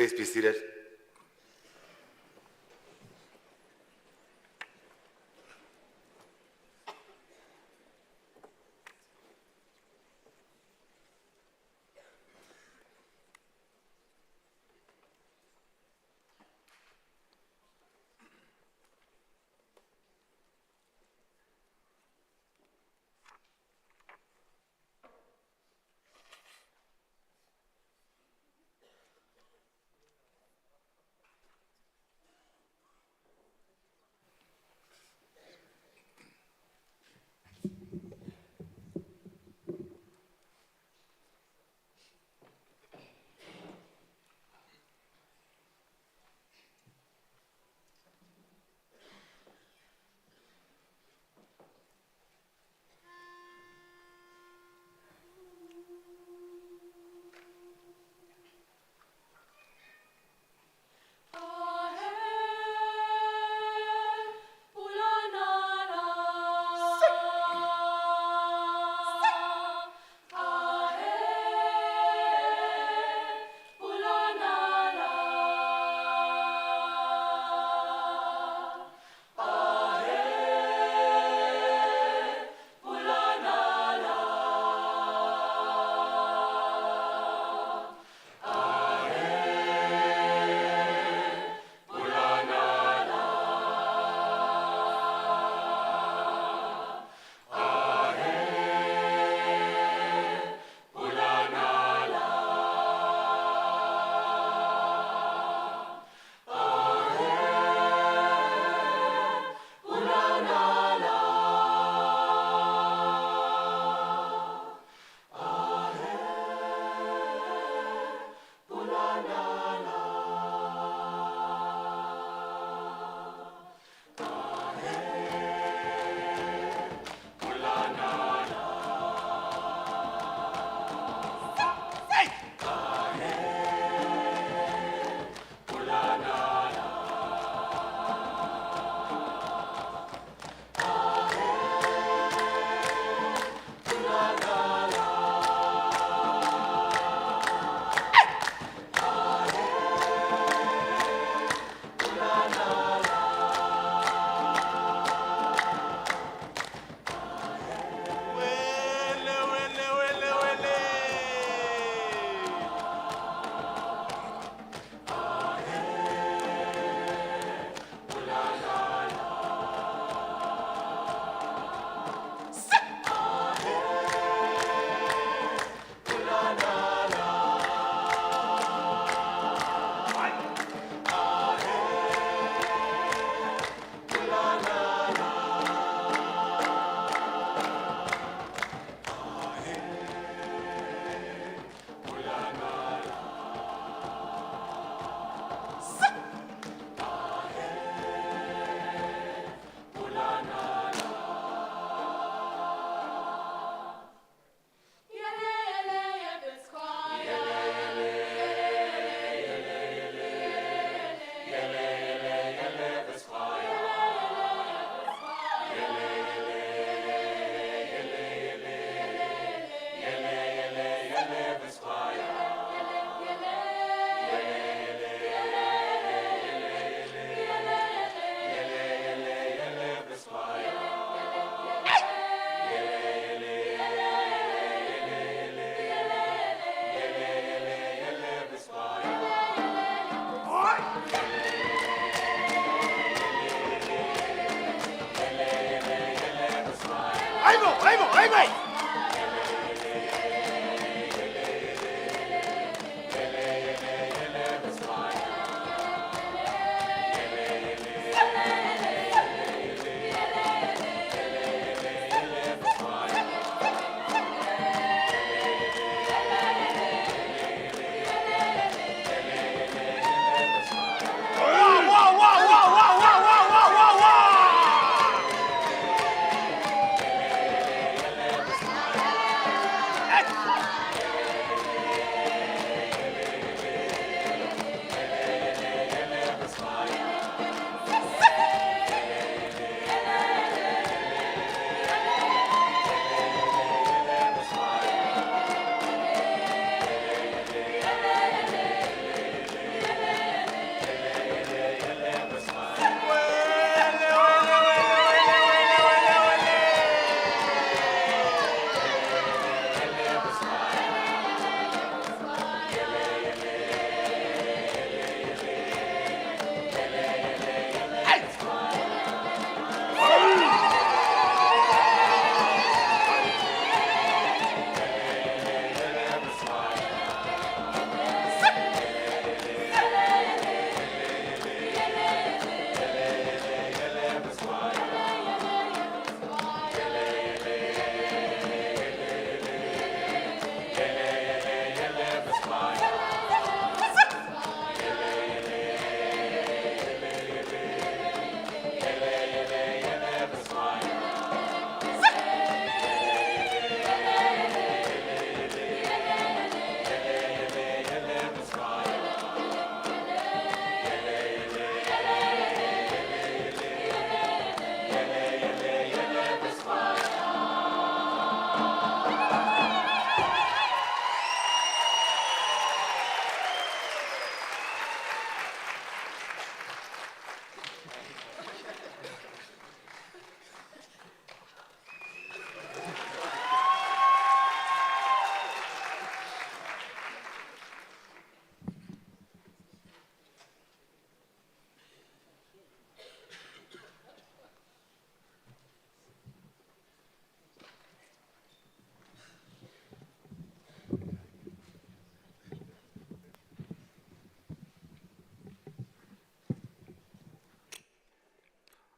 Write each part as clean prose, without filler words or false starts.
Please be seated.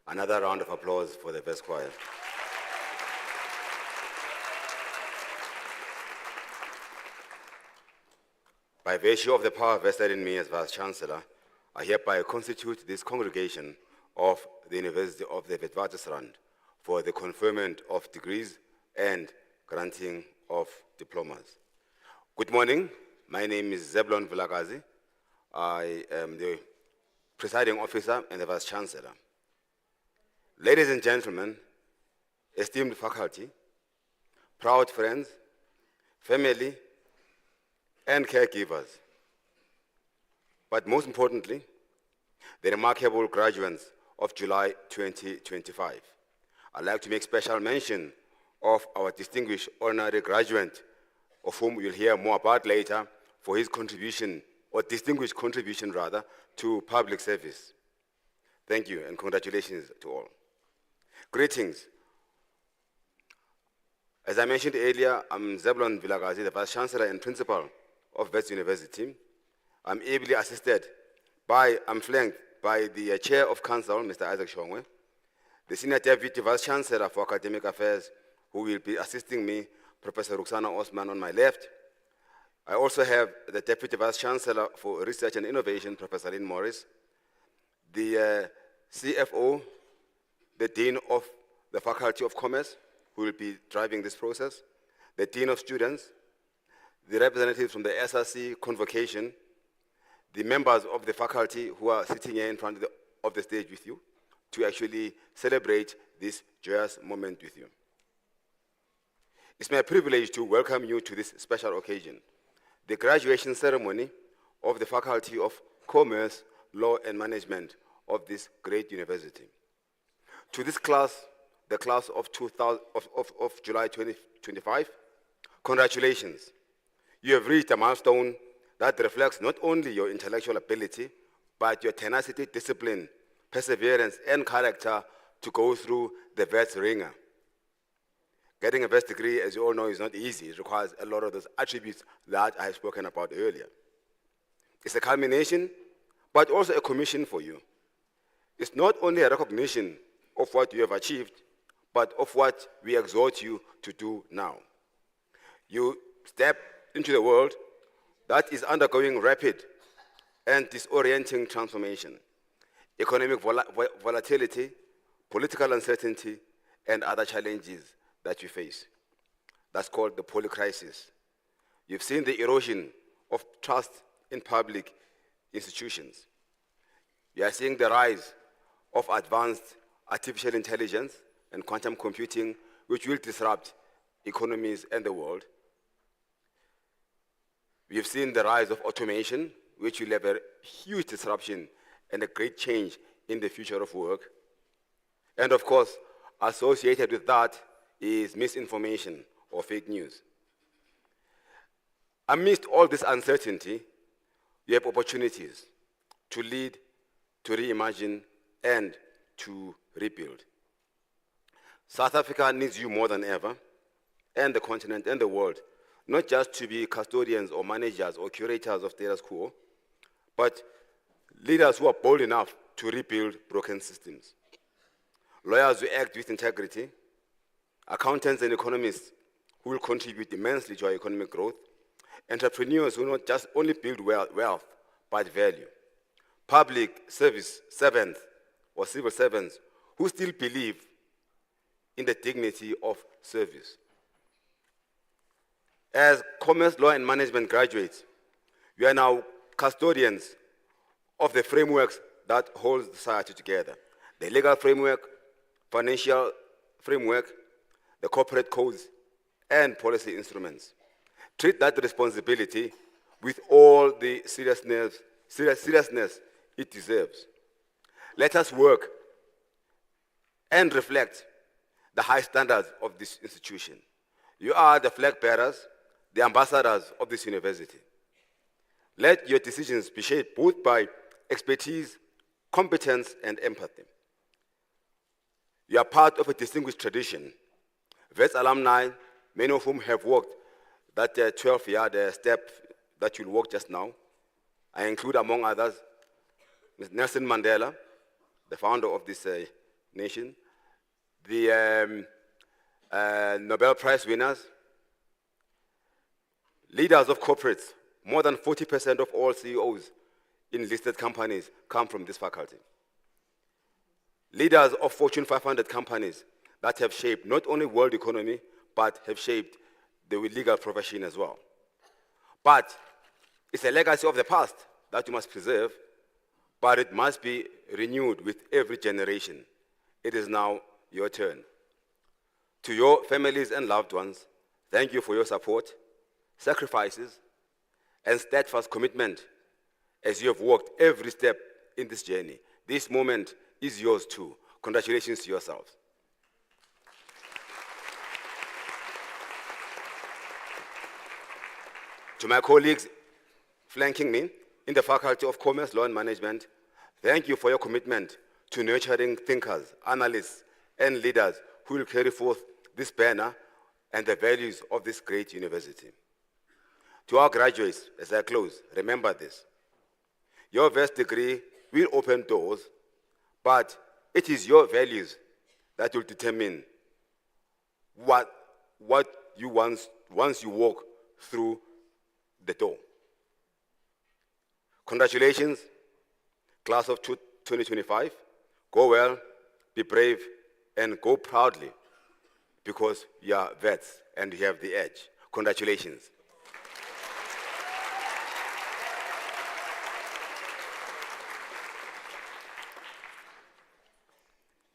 Another round of applause for the Vets Choir. By virtue of the power vested in me as Vice-Chancellor, I hereby constitute this congregation of the University of the Witwatersrand for the conferment of degrees and granting of diplomas. Good morning. My name is Zebulon Vilakazi. I am the presiding officer and the Vice-Chancellor. Ladies and gentlemen, esteemed faculty, proud friends, family, and caregivers, but most importantly, the remarkable graduates of July 2025. I'd like to make special mention of our distinguished honorary graduate, of whom you'll hear more about later, for his contribution, or distinguished contribution rather, to public service. Thank you and congratulations to all. Greetings. As I mentioned earlier, I'm Zebulon Vilakazi, the Vice Chancellor and Principal of Wits University. I'm ably assisted I'm flanked by the Chair of Council, Mr. Isaac Shongwe, the Senior Deputy Vice Chancellor for Academic Affairs, who will be assisting me, Professor Ruxana Osman on my left. I also have the Deputy Vice Chancellor for Research and Innovation, Professor Lynn Morris, the CFO, the Dean of the Faculty of Commerce, who will be driving this process, the Dean of Students, the representatives from the SRC Convocation, the members of the faculty who are sitting here in front of the stage with you to actually celebrate this joyous moment with you. It's my privilege to welcome you to this special occasion, the graduation ceremony of the Faculty of Commerce, Law and Management of this great university. To this class, the class of July 2025, congratulations. You have reached a milestone that reflects not only your intellectual ability, but your tenacity, discipline, perseverance, and character to go through the Wits ringer. Getting a Wits degree, as you all know, is not easy. It requires a lot of those attributes that I have spoken about earlier. It's a culmination, but also a commission for you. It's not only a recognition of what you have achieved, but of what we exhort you to do now. You step into the world that is undergoing rapid and disorienting transformation, economic volatility, political uncertainty, and other challenges that you face. That's called the polycrisis. You've seen the erosion of trust in public institutions. You are seeing the rise of advanced artificial intelligence and quantum computing, which will disrupt economies and the world. We've seen the rise of automation, which will have a huge disruption and a great change in the future of work. And of course, associated with that is misinformation or fake news. Amidst all this uncertainty, you have opportunities to lead, to reimagine, and to rebuild. South Africa needs you more than ever, and the continent and the world, not just to be custodians or managers or curators of status quo, but leaders who are bold enough to rebuild broken systems. Lawyers who act with integrity, accountants and economists who will contribute immensely to our economic growth, entrepreneurs who not just only build wealth, but value, public service servants or civil servants who still believe in the dignity of service. As Commerce, Law and Management graduates, we are now custodians of the frameworks that hold society together. The legal framework, financial framework, the corporate codes, and policy instruments. Treat that responsibility with all the seriousness it deserves. Let us work and reflect the high standards of this institution. You are the flag bearers, the ambassadors of this university. Let your decisions be shaped both by expertise, competence, and empathy. You are part of a distinguished tradition. Wits alumni, many of whom have walked that 12-yard step that you'll walk just now. I include, among others, Ms. Nelson Mandela, the founder of this nation, the Nobel Prize winners, leaders of corporates. More than 40% of all CEOs in listed companies come from this faculty. Leaders of Fortune 500 companies that have shaped not only world economy, but have shaped the legal profession as well. But it's a legacy of the past that you must preserve, but it must be renewed with every generation. It is now your turn. To your families and loved ones, thank you for your support, sacrifices, and steadfast commitment as you have walked every step in this journey. This moment is yours too. Congratulations to yourselves. To my colleagues flanking me in the Faculty of Commerce, Law and Management, thank you for your commitment to nurturing thinkers, analysts, and leaders who will carry forth this banner and the values of this great university. To our graduates, as I close, remember this. Your vast degree will open doors, but it is your values that will determine what you once you walk through the door. Congratulations, class of 2025. Go well, be brave, and go proudly, because you are vets and you have the edge. Congratulations.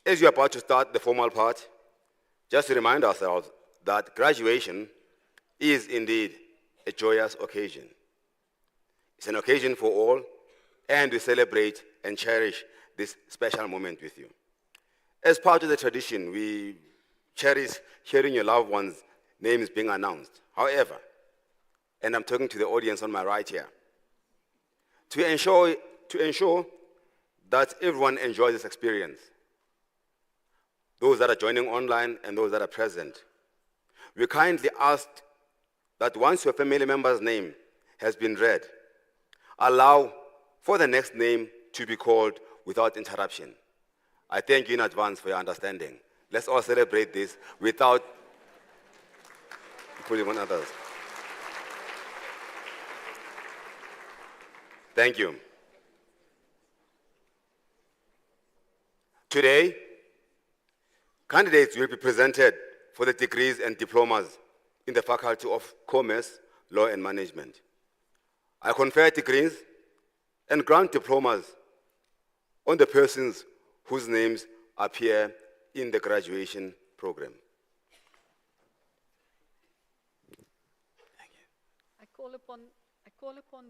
As you're about to start the formal part, just to remind ourselves that graduation is indeed a joyous occasion. It's an occasion for all, and we celebrate and cherish this special moment with you. As part of the tradition, we cherish hearing your loved ones' names being announced. However, and I'm talking to the audience on my right here, to ensure that everyone enjoys this experience, those that are joining online and those that are present, we kindly ask that once your family member's name has been read, allow for the next name to be called without interruption. I thank you in advance for your understanding. Let's all celebrate this without pulling on others. Thank you. Today, candidates will be presented for the degrees and diplomas in the Faculty of Commerce, Law and Management. I confer degrees and grant diplomas on the persons whose names appear in the graduation program. Thank you. I call upon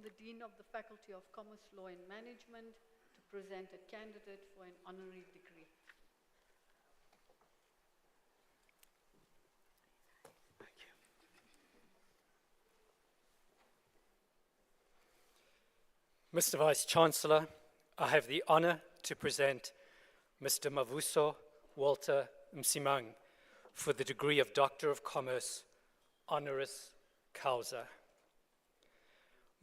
the Dean of the Faculty of Commerce, Law and Management to present a candidate for an honorary degree. Mr. Vice-Chancellor, I have the honor to present Mr. Mavuso Walter Msimang for the degree of Doctor of Commerce, honoris causa.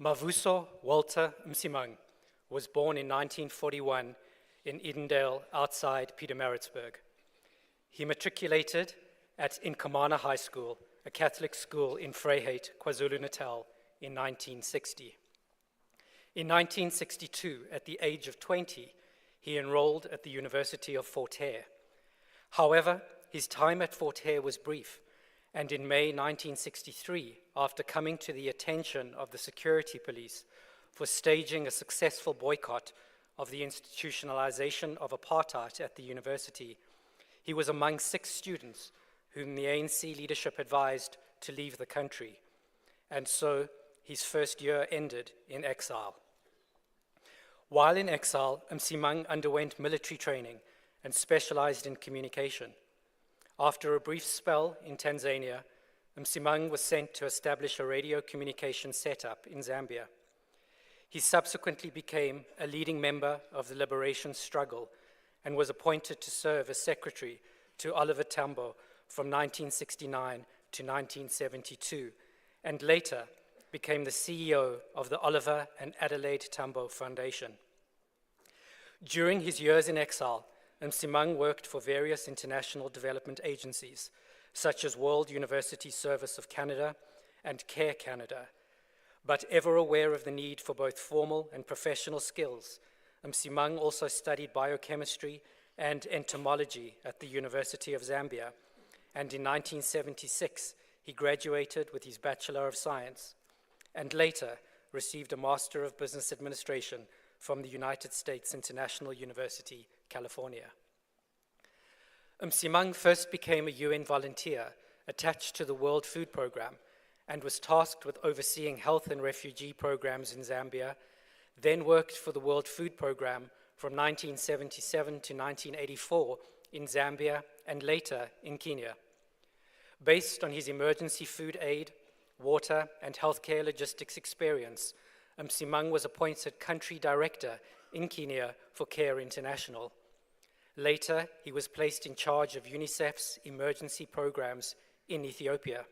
Mavuso Walter Msimang was born in 1941 in Edendale, outside Pietermaritzburg. He matriculated at Inkamana High School, a Catholic school in Vryheid, KwaZulu-Natal, in 1960. In 1962, at the age of 20, he enrolled at the University of Fort Hare. However, his time at Fort Hare was brief, and in May 1963, after coming to the attention of the security police for staging a successful boycott of the institutionalization of apartheid at the university, he was among 6 students whom the ANC leadership advised to leave the country, and so his first year ended in exile. While in exile, Msimang underwent military training and specialized in communication. After a brief spell in Tanzania, Msimang was sent to establish a radio communication setup in Zambia. He subsequently became a leading member of the liberation struggle and was appointed to serve as secretary to Oliver Tambo from 1969 to 1972, and later became the CEO of the Oliver and Adelaide Tambo Foundation. During his years in exile, Msimang worked for various international development agencies, such as World University Service of Canada and Care Canada. But ever aware of the need for both formal and professional skills, Msimang also studied biochemistry and entomology at the University of Zambia, and in 1976, he graduated with his Bachelor of Science, and later received a Master of Business Administration from the United States International University, California. Msimang first became a UN volunteer attached to the World Food Programme and was tasked with overseeing health and refugee programs in Zambia, then worked for the World Food Programme from 1977 to 1984 in Zambia and later in Kenya. Based on his emergency food aid, water, and healthcare logistics experience, Msimang was appointed country director in Kenya for Care International. Later, he was placed in charge of UNICEF's emergency programs in Ethiopia.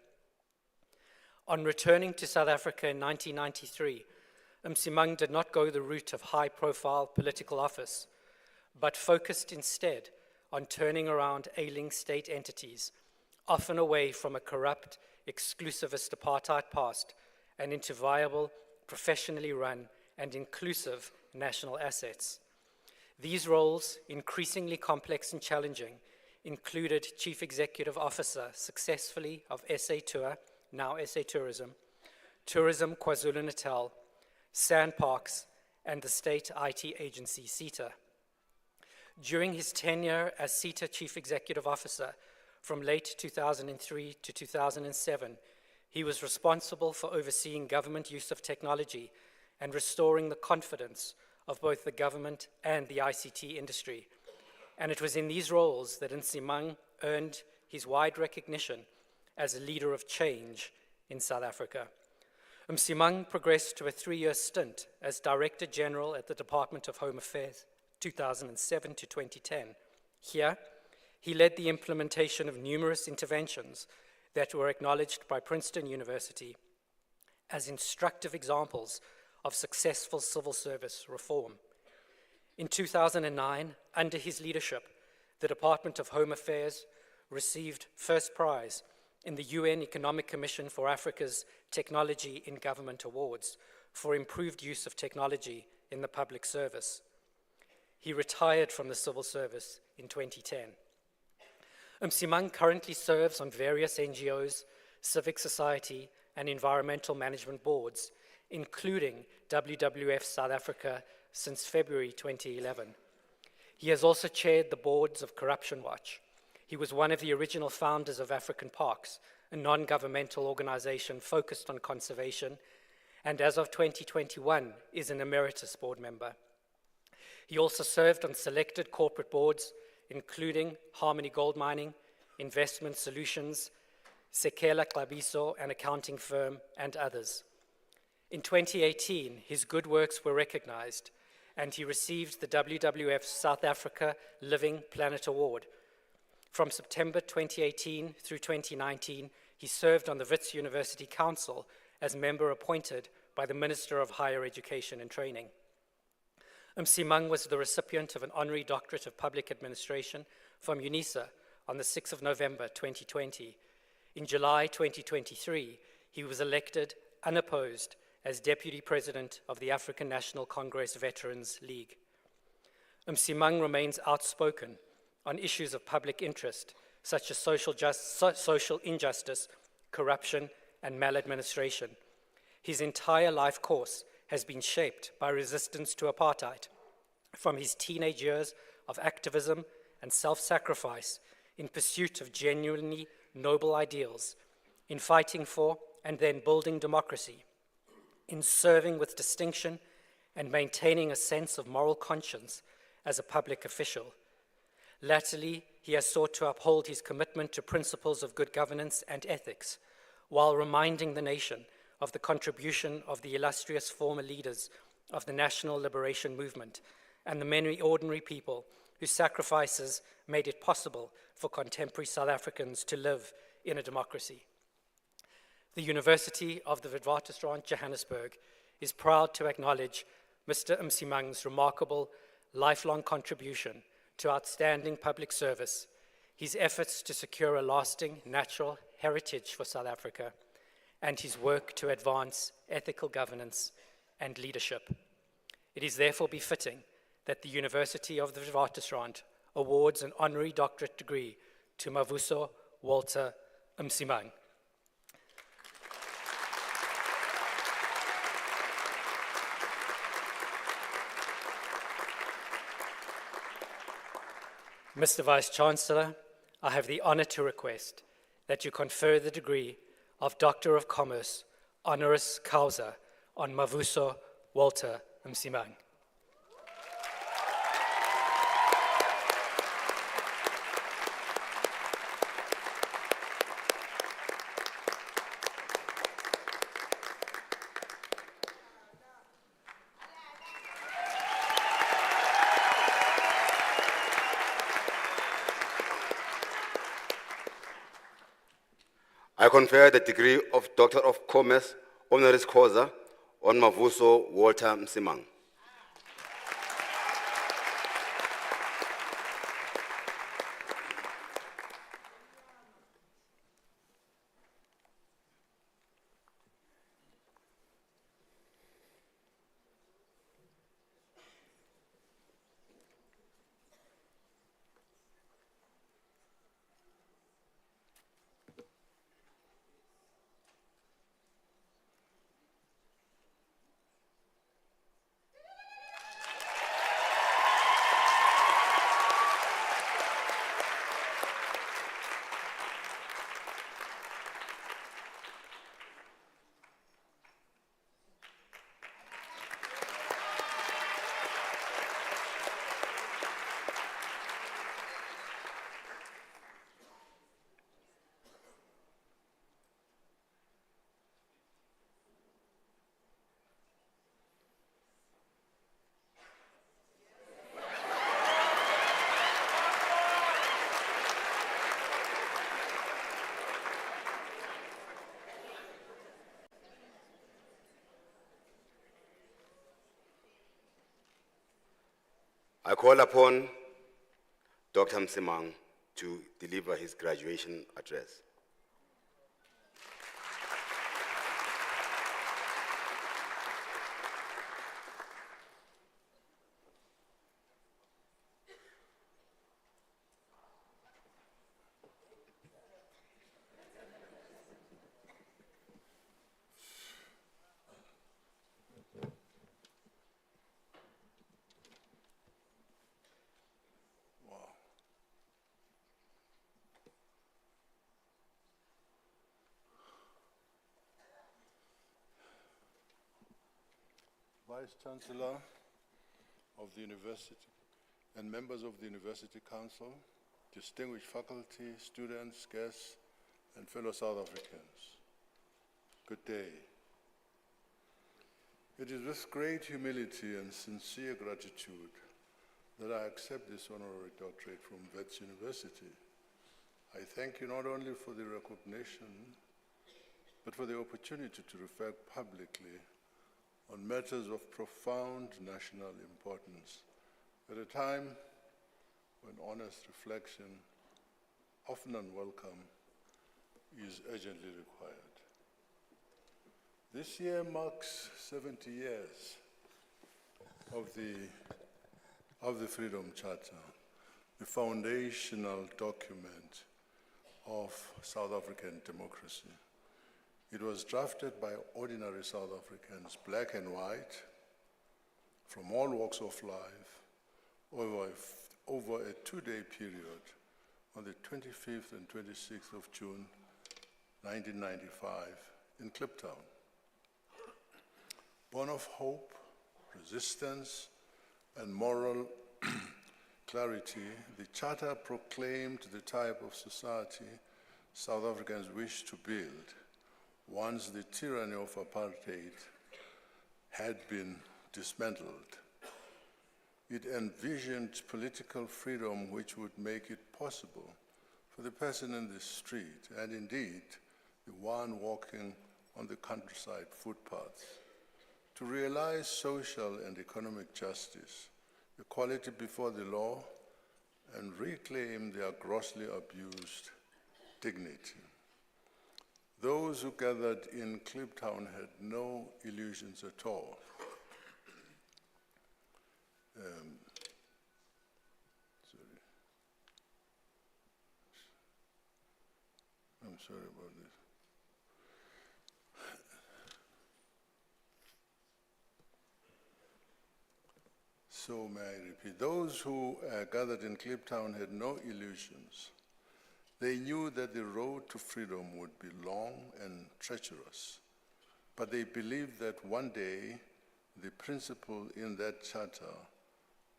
On returning to South Africa in 1993, Msimang did not go the route of high-profile political office, but focused instead on turning around ailing state entities, often away from a corrupt, exclusivist apartheid past and into viable, professionally run, and inclusive national assets. These roles, increasingly complex and challenging, included Chief Executive Officer successfully of SA Tour, now SA Tourism, Tourism KwaZulu-Natal, Sandparks, and the state IT agency SETA. During his tenure as SETA Chief Executive Officer from late 2003 to 2007, he was responsible for overseeing government use of technology and restoring the confidence of both the government and the ICT industry. And it was in these roles that Msimang earned his wide recognition as a leader of change in South Africa. Msimang progressed to a 3-year stint as Director General at the Department of Home Affairs, 2007 to 2010. Here, he led the implementation of numerous interventions that were acknowledged by Princeton University as instructive examples of successful civil service reform. In 2009, under his leadership, the Department of Home Affairs received first prize in the UN Economic Commission for Africa's Technology in Government Awards for improved use of technology in the public service. He retired from the civil service in 2010. Msimang currently serves on various NGOs, civic society, and environmental management boards, including WWF South Africa since February 2011. He has also chaired the boards of Corruption Watch. He was one of the original founders of African Parks, a non-governmental organization focused on conservation, and as of 2021 is an emeritus board member. He also served on selected corporate boards, including Harmony Gold Mining, Investment Solutions, Sekela Klabiso, an accounting firm, and others. In 2018, his good works were recognized, and he received the WWF South Africa Living Planet Award. From September 2018 through 2019, he served on the Wits University Council as member appointed by the Minister of Higher Education and Training. Msimang was the recipient of an Honorary Doctorate of Public Administration from UNISA on the 6th of November 2020. In July 2023, he was elected unopposed as Deputy President of the African National Congress Veterans League. Msimang remains outspoken on issues of public interest, such as social injustice, corruption, and maladministration. His entire life course has been shaped by resistance to apartheid, from his teenage years of activism and self-sacrifice in pursuit of genuinely noble ideals, in fighting for and then building democracy, in serving with distinction and maintaining a sense of moral conscience as a public official. Latterly, he has sought to uphold his commitment to principles of good governance and ethics, while reminding the nation of the contribution of the illustrious former leaders of the National Liberation Movement and the many ordinary people whose sacrifices made it possible for contemporary South Africans to live in a democracy. The University of the Witwatersrand, Johannesburg, is proud to acknowledge Mr. Msimang's remarkable lifelong contribution to outstanding public service, his efforts to secure a lasting natural heritage for South Africa, and his work to advance ethical governance and leadership. It is therefore befitting that the University of the Witwatersrand awards an honorary doctorate degree to Mavuso Walter Msimang. Mr. Vice-Chancellor, I have the honor to request that you confer the degree of Doctor of Commerce, honoris causa, on Mavuso Walter Msimang. I confer the degree of Doctor of Commerce, honoris causa, on Mavuso Walter Msimang. I call upon Dr. Msimang to deliver his graduation address. Vice-Chancellor of the University and members of the University Council, distinguished faculty, students, guests, and fellow South Africans, good day. It is with great humility and sincere gratitude that I accept this honorary doctorate from Wits University. I thank you not only for the recognition, but for the opportunity to reflect publicly on matters of profound national importance at a time when honest reflection, often unwelcome, is urgently required. This year marks 70 years of the Freedom Charter, the foundational document of South African democracy. It was drafted by ordinary South Africans, black and white, from all walks of life, over a two-day period on the 25th and 26th of June, 1995, in Kliptown. Born of hope, resistance, and moral clarity, the Charter proclaimed the type of society South Africans wish to build once the tyranny of apartheid had been dismantled. It envisioned political freedom which would make it possible for the person in the street, and indeed the one walking on the countryside footpaths, to realize social and economic justice, equality before the law, and reclaim their grossly abused dignity. Those who gathered in Kliptown had no illusions at all. I'm sorry about this. So may I repeat, those who gathered in Kliptown had no illusions. They knew that the road to freedom would be long and treacherous, but they believed that one day the principle in that charter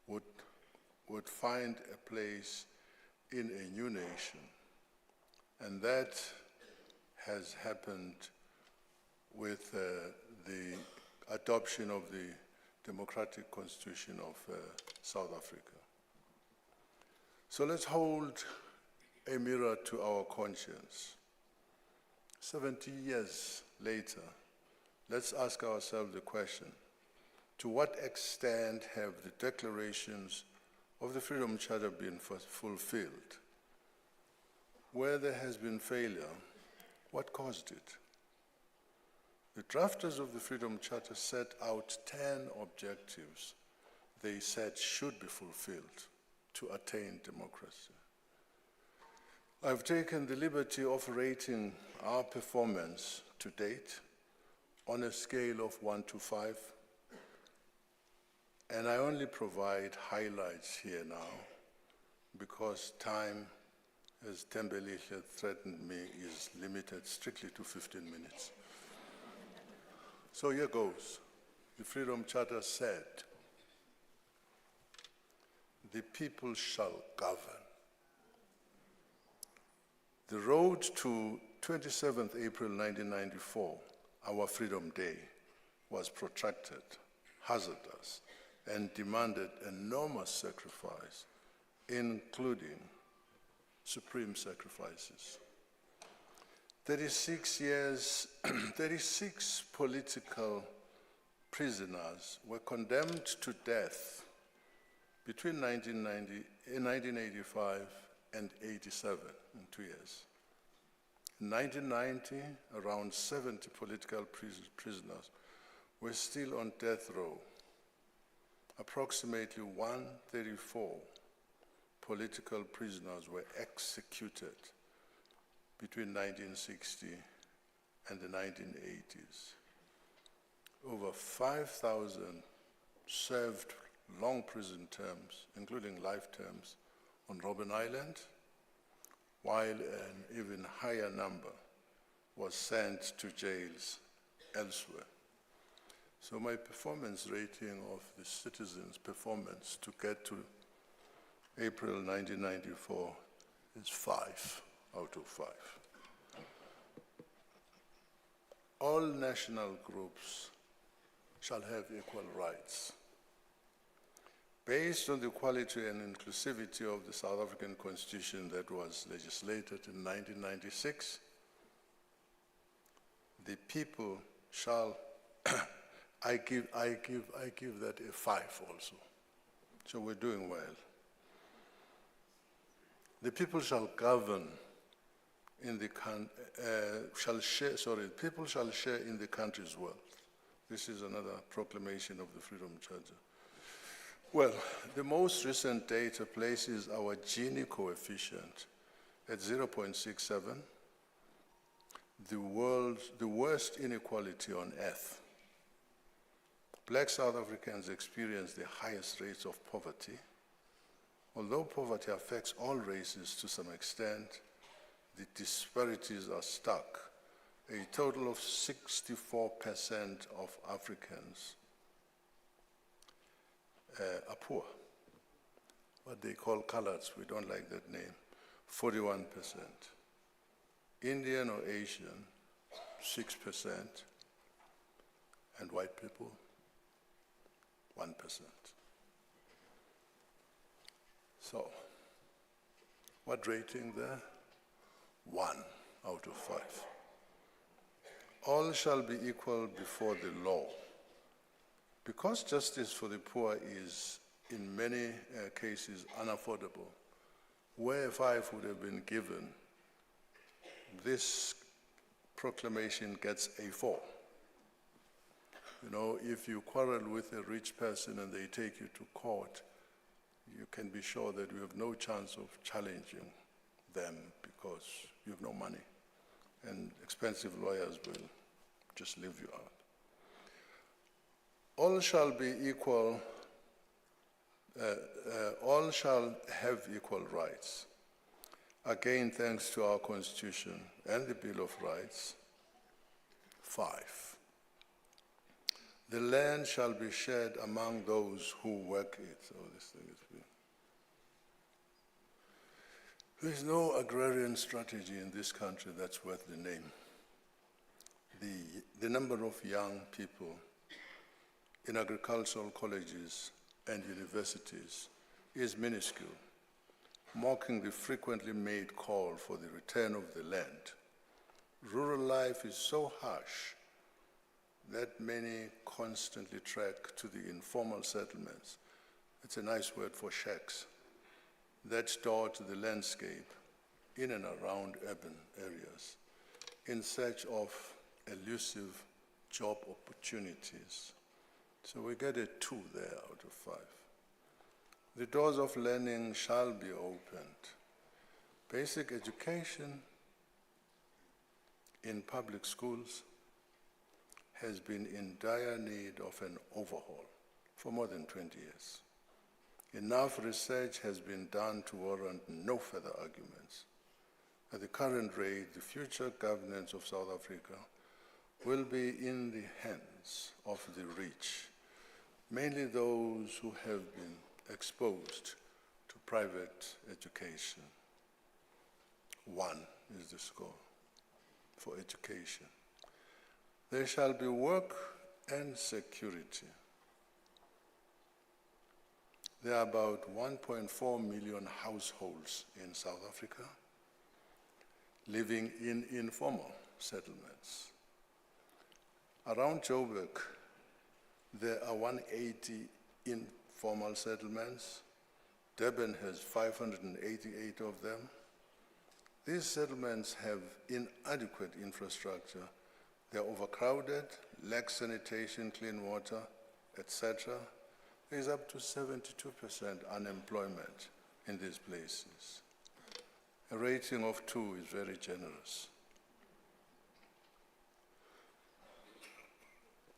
would find a place in a new nation. And that has happened with the adoption of the democratic constitution of South Africa. So let's hold a mirror to our conscience. 70 years later, let's ask ourselves the question, to what extent have the declarations of the Freedom Charter been fulfilled? Where there has been failure, what caused it? The drafters of the Freedom Charter set out 10 objectives they said should be fulfilled to attain democracy. I've taken the liberty of rating our performance to date on a scale of 1 to 5, and I only provide highlights here now because time, as Tembelihle threatened me, is limited strictly to 15 minutes. So here goes. The Freedom Charter said, the people shall govern. The road to 27th April 1994, our Freedom Day, was protracted, hazardous, and demanded enormous sacrifice, including supreme sacrifices. 36 political prisoners were condemned to death between 1985 and 87, in 2 years. In 1990, around 70 political prisoners were still on death row. Approximately 134 political prisoners were executed between 1960 and the 1980s. Over 5,000 served long prison terms, including life terms, on Robben Island, while an even higher number was sent to jails elsewhere. So my performance rating of the citizens' performance to get to April 1994 is 5 out of 5. All national groups shall have equal rights. Based on the quality and inclusivity of the South African Constitution that was legislated in 1996, the people shall, I give that a 5 also. So we're doing well. The people shall govern in the people shall share in the country's wealth. This is another proclamation of the Freedom Charter. Well, the most recent data places our Gini coefficient at 0.67, the worst inequality on earth. Black South Africans experience the highest rates of poverty. Although poverty affects all races to some extent, the disparities are stark. A total of 64% of Africans are poor. What they call coloreds, we don't like that name, 41%. Indian or Asian, 6%. And white people, 1%. So, what rating there? 1 out of 5. All shall be equal before the law. Because justice for the poor is, in many cases, unaffordable, where 5 would have been given, this proclamation gets a 4. You know, if you quarrel with a rich person and they take you to court, you can be sure that you have no chance of challenging them because you have no money, and expensive lawyers will just leave you out. All shall be equal, all shall have equal rights. Again, thanks to our Constitution and the Bill of Rights. 5. The land shall be shared among those who work it. So this thing is big. There is no agrarian strategy in this country that's worth the name. The number of young people in agricultural colleges and universities is minuscule, mocking the frequently made call for the return of the land. Rural life is so harsh that many constantly trek to the informal settlements. It's a nice word for shacks that dot the landscape in and around urban areas in search of elusive job opportunities. So we get a 2 there out of 5. The doors of learning shall be opened. Basic education in public schools has been in dire need of an overhaul for more than 20 years. Enough research has been done to warrant no further arguments. At the current rate, the future governance of South Africa will be in the hands of the rich, mainly those who have been exposed to private education. 1 is the score for education. There shall be work and security. There are about 1.4 million households in South Africa living in informal settlements. Around Joburg, there are 180 informal settlements. Durban has 588 of them. These settlements have inadequate infrastructure. They're overcrowded, lack sanitation, clean water, etc. There's up to 72% unemployment in these places. A rating of 2 is very generous.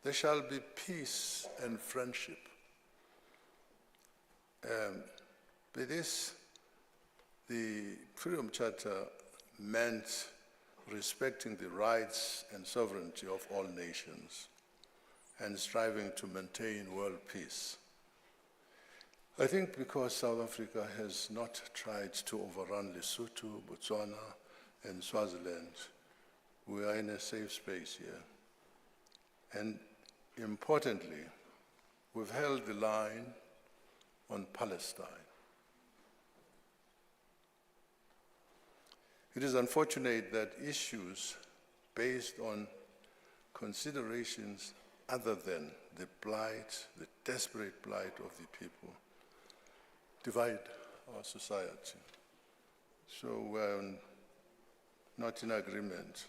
There shall be peace and friendship. By this, the Freedom Charter meant respecting the rights and sovereignty of all nations and striving to maintain world peace. I think because South Africa has not tried to overrun Lesotho, Botswana, and Swaziland, we are in a safe space here. And importantly, we've held the line on Palestine. It is unfortunate that issues based on considerations other than the plight, the desperate plight of the people, divide our society. So we're not in agreement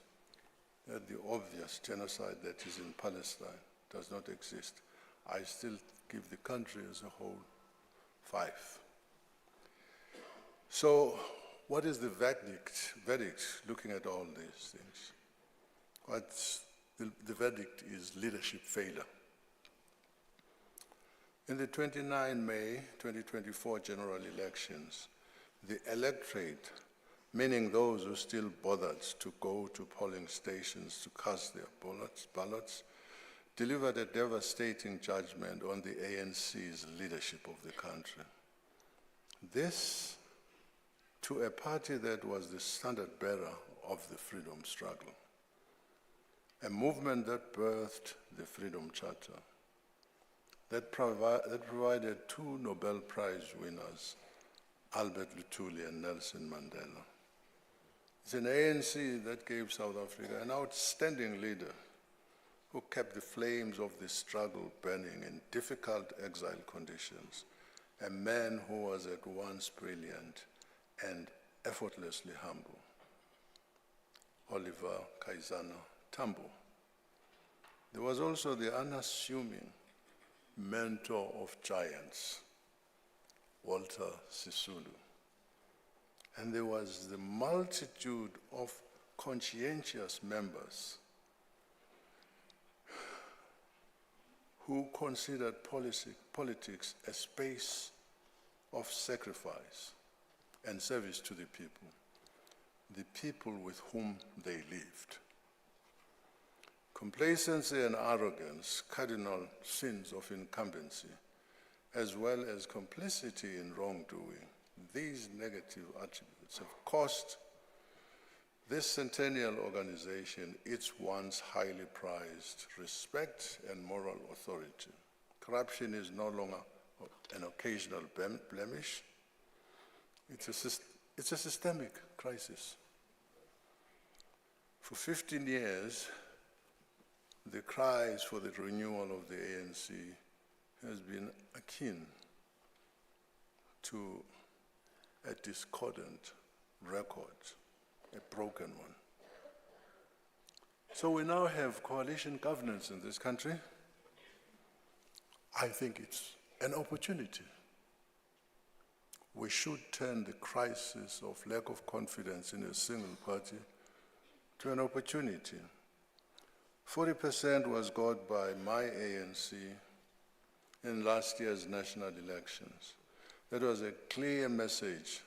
that the obvious genocide that is in Palestine does not exist. I still give the country as a whole 5. So what is the verdict looking at all these things? The verdict is leadership failure. In the 29 May 2024 general elections, the electorate, meaning those who still bothered to go to polling stations to cast their ballots, delivered a devastating judgment on the ANC's leadership of the country. This to a party that was the standard bearer of the freedom struggle, a movement that birthed the Freedom Charter, that provided 2 Nobel Prize winners, Albert Luthuli and Nelson Mandela. It's an ANC that gave South Africa an outstanding leader who kept the flames of the struggle burning in difficult exile conditions, a man who was at once brilliant and effortlessly humble, Oliver Kaizana Tambo. There was also the unassuming mentor of giants, Walter Sisulu. And there was the multitude of conscientious members who considered politics a space of sacrifice and service to the people with whom they lived. Complacency and arrogance, cardinal sins of incumbency, as well as complicity in wrongdoing, these negative attributes have cost this centennial organization its once highly prized respect and moral authority. Corruption is no longer an occasional blemish. It's a systemic crisis. For 15 years, the cries for the renewal of the ANC has been akin to a discordant record, a broken one. So we now have coalition governance in this country. I think it's an opportunity. We should turn the crisis of lack of confidence in a single party to an opportunity. 40% was got by my ANC in last year's national elections. That was a clear message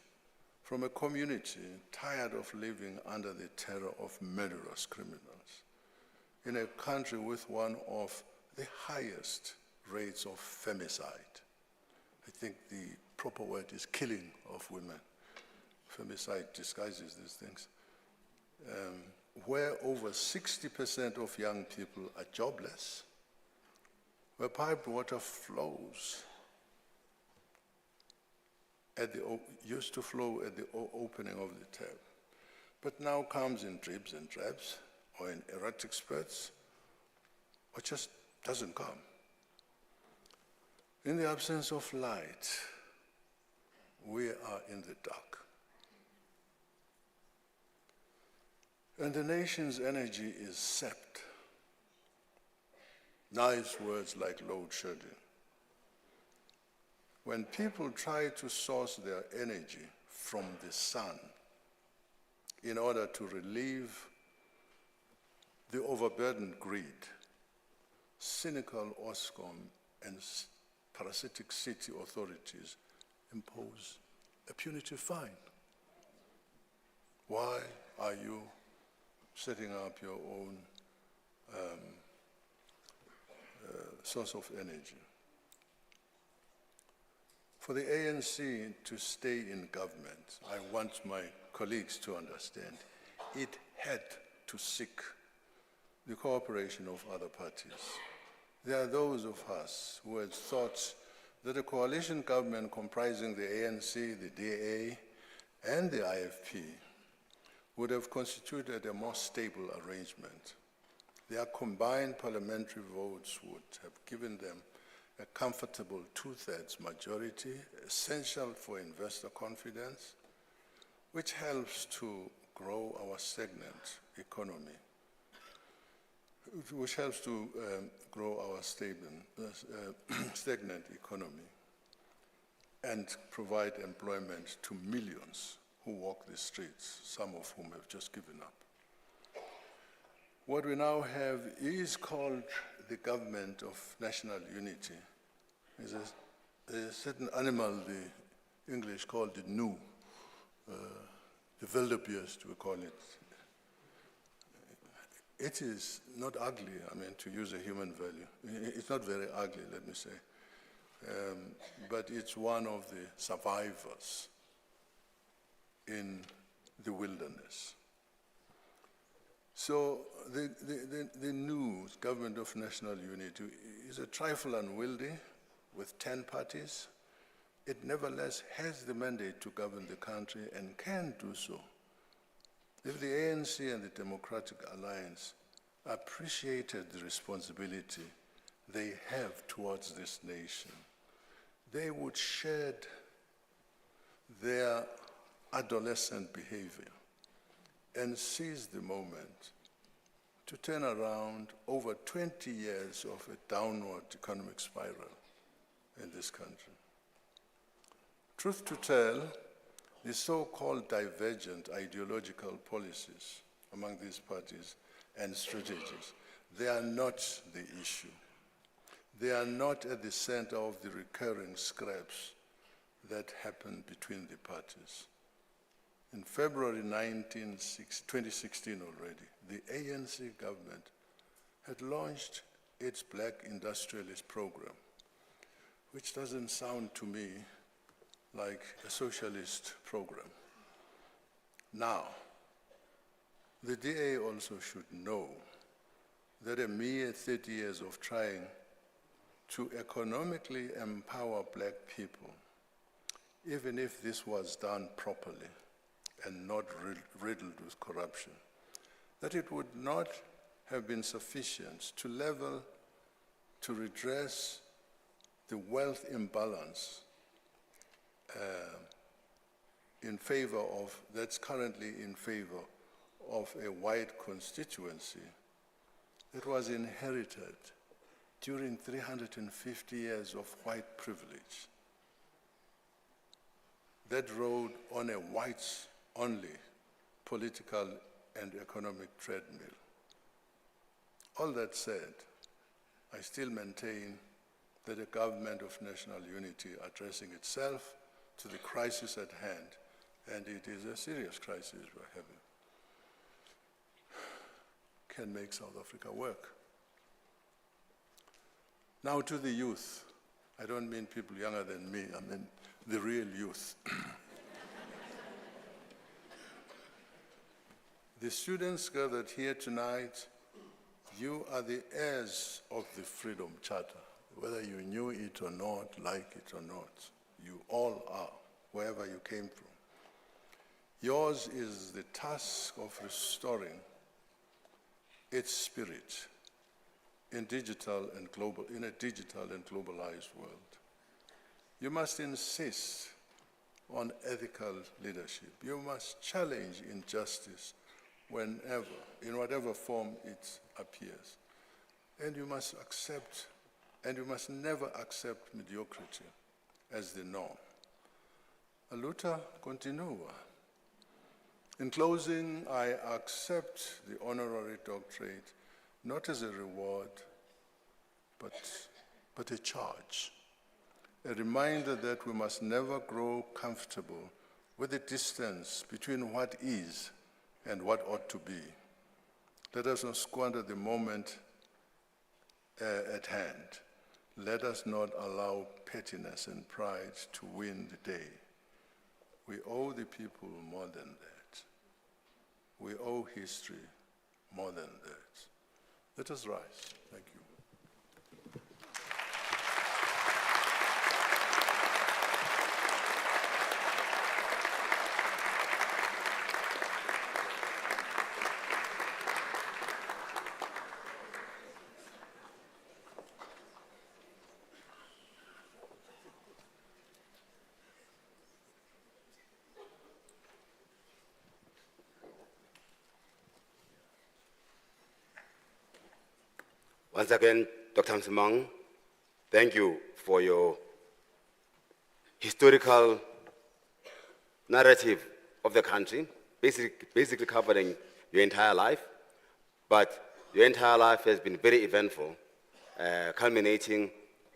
from a community tired of living under the terror of murderous criminals in a country with one of the highest rates of femicide. I think the proper word is killing of women. Femicide disguises these things. Where over 60% of young people are jobless, where piped water flows used to flow at the opening of the tap, but now comes in dribs and drabs, or in erratic spurts, or just doesn't come. In the absence of light, we are in the dark. And the nation's energy is sapped. Nice words like load shedding. When people try to source their energy from the sun in order to relieve the overburdened grid, cynical Oscom and parasitic city authorities impose a punitive fine. Why are you setting up your own source of energy? For the ANC to stay in government, I want my colleagues to understand, it had to seek the cooperation of other parties. There are those of us who had thought that a coalition government comprising the ANC, the DA, and the IFP would have constituted a more stable arrangement. Their combined parliamentary votes would have given them a comfortable 2/3 majority, essential for investor confidence, which helps to grow our stagnant economy, stagnant economy and provide employment to millions who walk the streets, some of whom have just given up. What we now have is called the Government of National Unity. There's a certain animal the English called the gnu, the wildebeest we call it. It is not ugly, to use a human value. It's not very ugly, let me say. But it's one of the survivors in the wilderness. So the new Government of National Unity is a trifle unwieldy with 10 parties. It nevertheless has the mandate to govern the country and can do so. If the ANC and the Democratic Alliance appreciated the responsibility they have towards this nation, they would shed their adolescent behavior and seize the moment to turn around over 20 years of a downward economic spiral in this country. Truth to tell, the so-called divergent ideological policies among these parties and strategies, they are not the issue. They are not at the center of the recurring scraps that happen between the parties. In February 2016 already, the ANC government had launched its Black Industrialist Program, which doesn't sound to me like a socialist program. Now, the DA also should know that a mere 30 years of trying to economically empower black people, even if this was done properly and not riddled with corruption, that it would not have been sufficient to redress the wealth imbalance that's currently in favor of a white constituency that was inherited during 350 years of white privilege, that rode on a whites-only political and economic treadmill. All that said, I still maintain that a government of national unity addressing itself to the crisis at hand, and it is a serious crisis we're having, can make South Africa work. Now to the youth. I don't mean people younger than me, I mean the real youth. The students gathered here tonight, you are the heirs of the Freedom Charter, whether you knew it or not, like it or not. You all are, wherever you came from. Yours is the task of restoring its spirit in a digital and globalized world. You must insist on ethical leadership. You must challenge injustice whenever, in whatever form it appears. And you must never accept mediocrity as the norm. A luta continua. In closing, I accept the honorary doctorate not as a reward, but a charge. A reminder that we must never grow comfortable with the distance between what is and what ought to be. Let us not squander the moment at hand. Let us not allow pettiness and pride to win the day. We owe the people more than that. We owe history more than that. Let us rise. Thank you. Once again, Dr. Msimang, thank you for your historical narrative of the country, basically covering your entire life. But your entire life has been very eventful, culminating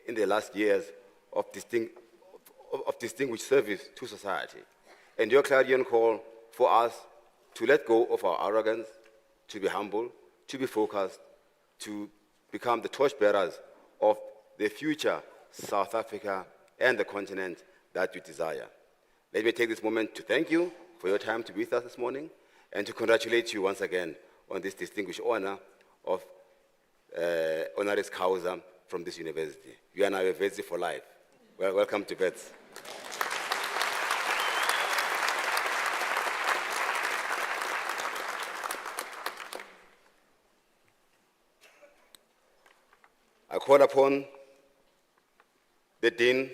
in the last years of distinguished service to society. And your clarion call for us to let go of our arrogance, to be humble, to be focused, to become the torchbearers of the future South Africa and the continent that you desire. Let me take this moment to thank you for your time to be with us this morning and to congratulate you once again on this distinguished honor of honoris causa from this university. You are now a Vetsi for life. Well, welcome to Vets. I call upon the Dean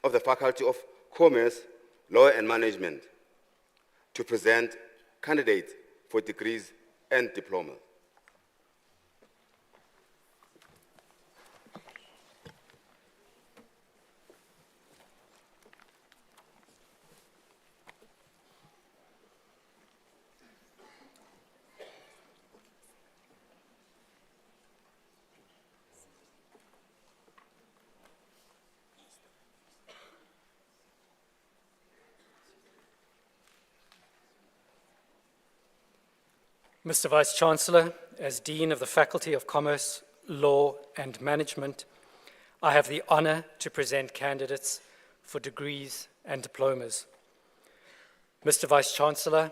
of the Faculty of Commerce, Law and Management, to present candidates for degrees and diplomas. Mr. Vice-Chancellor, as Dean of the Faculty of Commerce, Law and Management, I have the honor to present candidates for degrees and diplomas. Mr. Vice-Chancellor,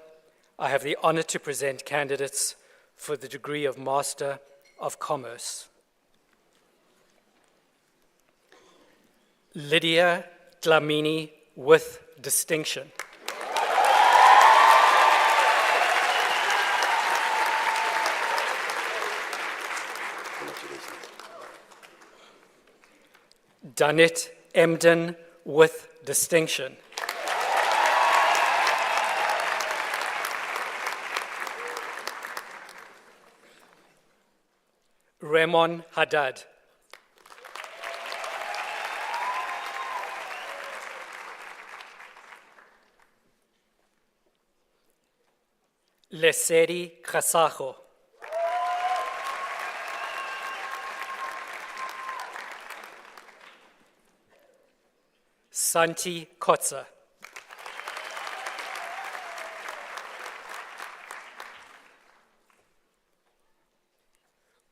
I have the honor to present candidates for the degree of Master of Commerce. Lydia Dlamini with distinction. Danit Emden with distinction. Ramon Haddad. Lesedi Kasajo. Santi Kotza.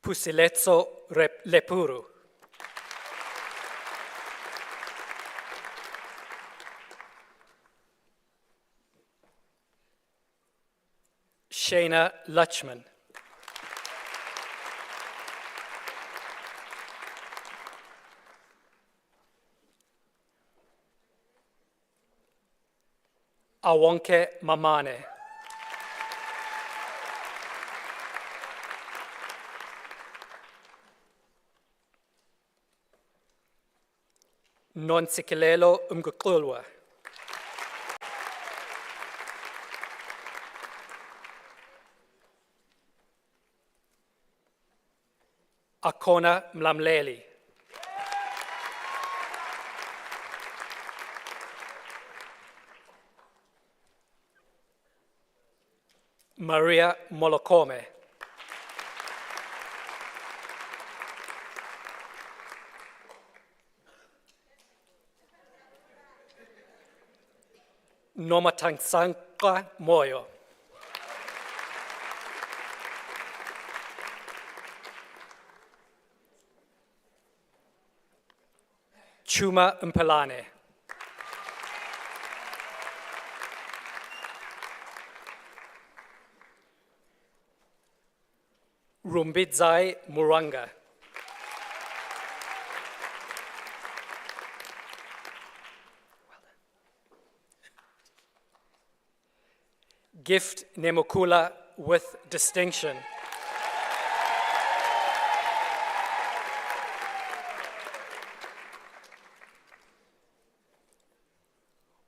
Pusiletso Lepuru. Shana Lutchman. Awonke Mamane. Nonsikelelo Umgukulwa. Akona Mlamleli. Maria Molokome. Nomatangsanqa Moyo. Chuma Mpelane. Rumbidzai Muranga. Gift Nemokula with distinction.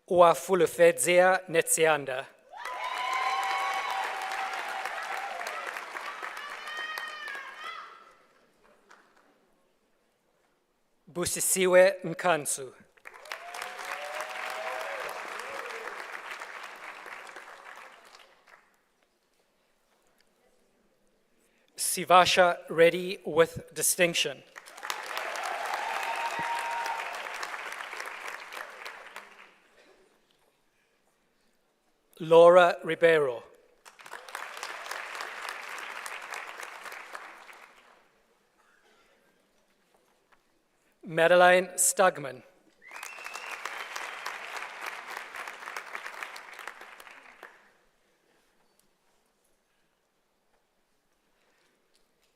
Uafulufedzea Netsianda. Busisiwe Nkansu. Sivasha Reddy with distinction. Laura Ribeiro. Madeline Stugman.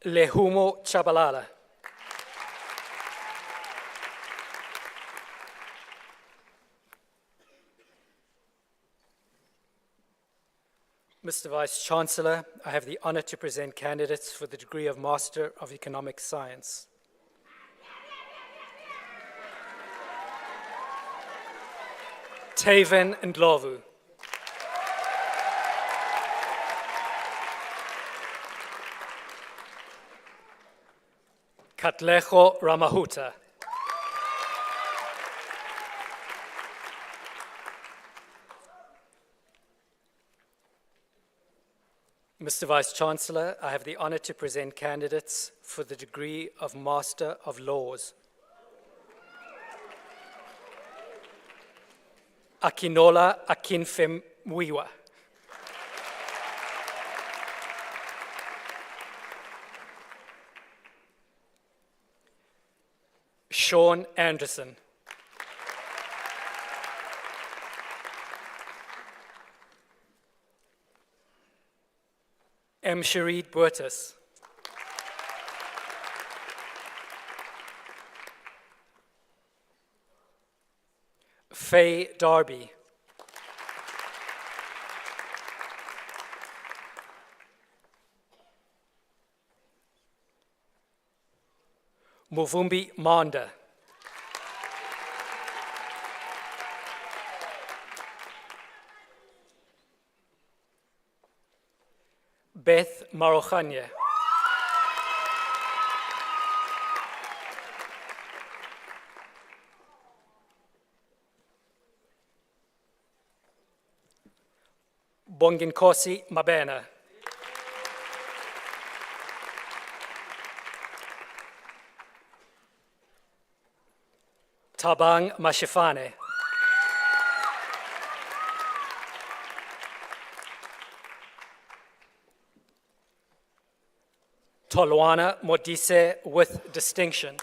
Lehumo Chabalala. Mr. Vice-Chancellor, I have the honor to present candidates for the degree of Master of Economic Science. Taven Ndlovu. Katlego Ramahuta. Mr. Vice-Chancellor, I have the honor to present candidates for the degree of Master of Laws. Akinola Akinfemwiwa. Sean Anderson. M. Sharid Buertas. Faye Darby. Muvumbi Manda. Beth Marochanya. Bonginkosi Mabena. Tabang Mashifane. Tolwana Modise with distinction.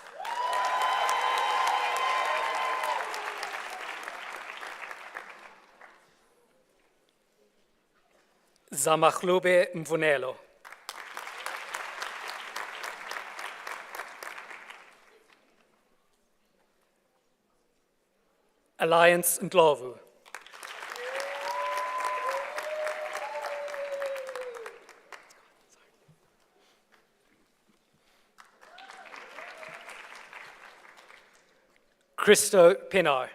Zamachlube Mvunelo. Alliance Ndlovu. Christo Pinar.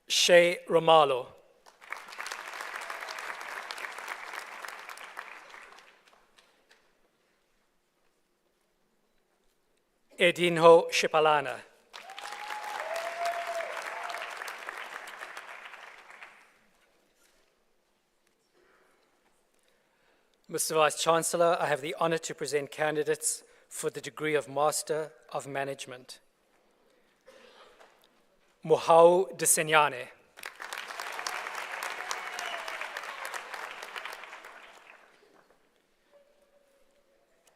Shay Romalo. Edinho Shipalana. Mr. Vice-Chancellor, I have the honor to present candidates for the degree of Master of Management. Mohau Desenyane.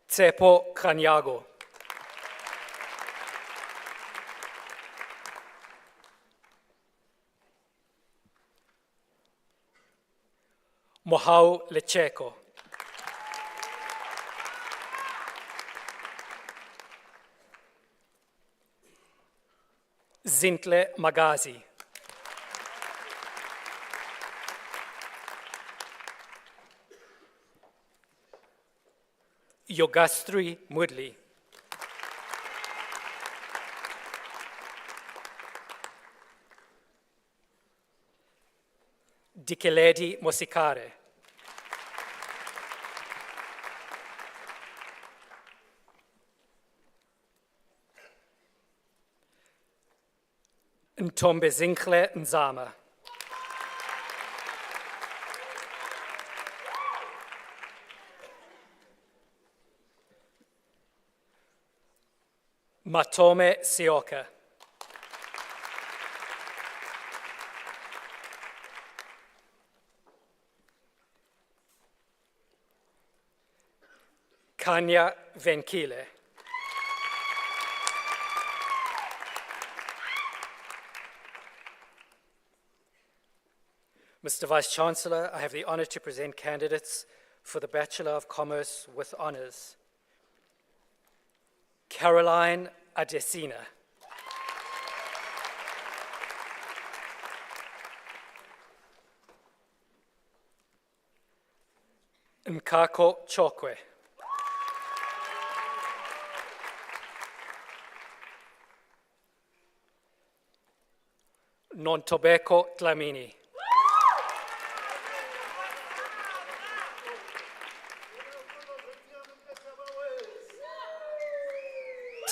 Tsepo Kanyago. Mohau Lecheko. Zintle Magazi. Yogastri Mudli. Dikeledi Mosikare. Ntombe Zinkle Nzama. Matome Sioka. Kanya Venkile. Mr. Vice-Chancellor, I have the honor to present candidates for the Bachelor of Commerce with honors. Caroline Adesina. Nkako Chokwe. Nontobeko Dlamini.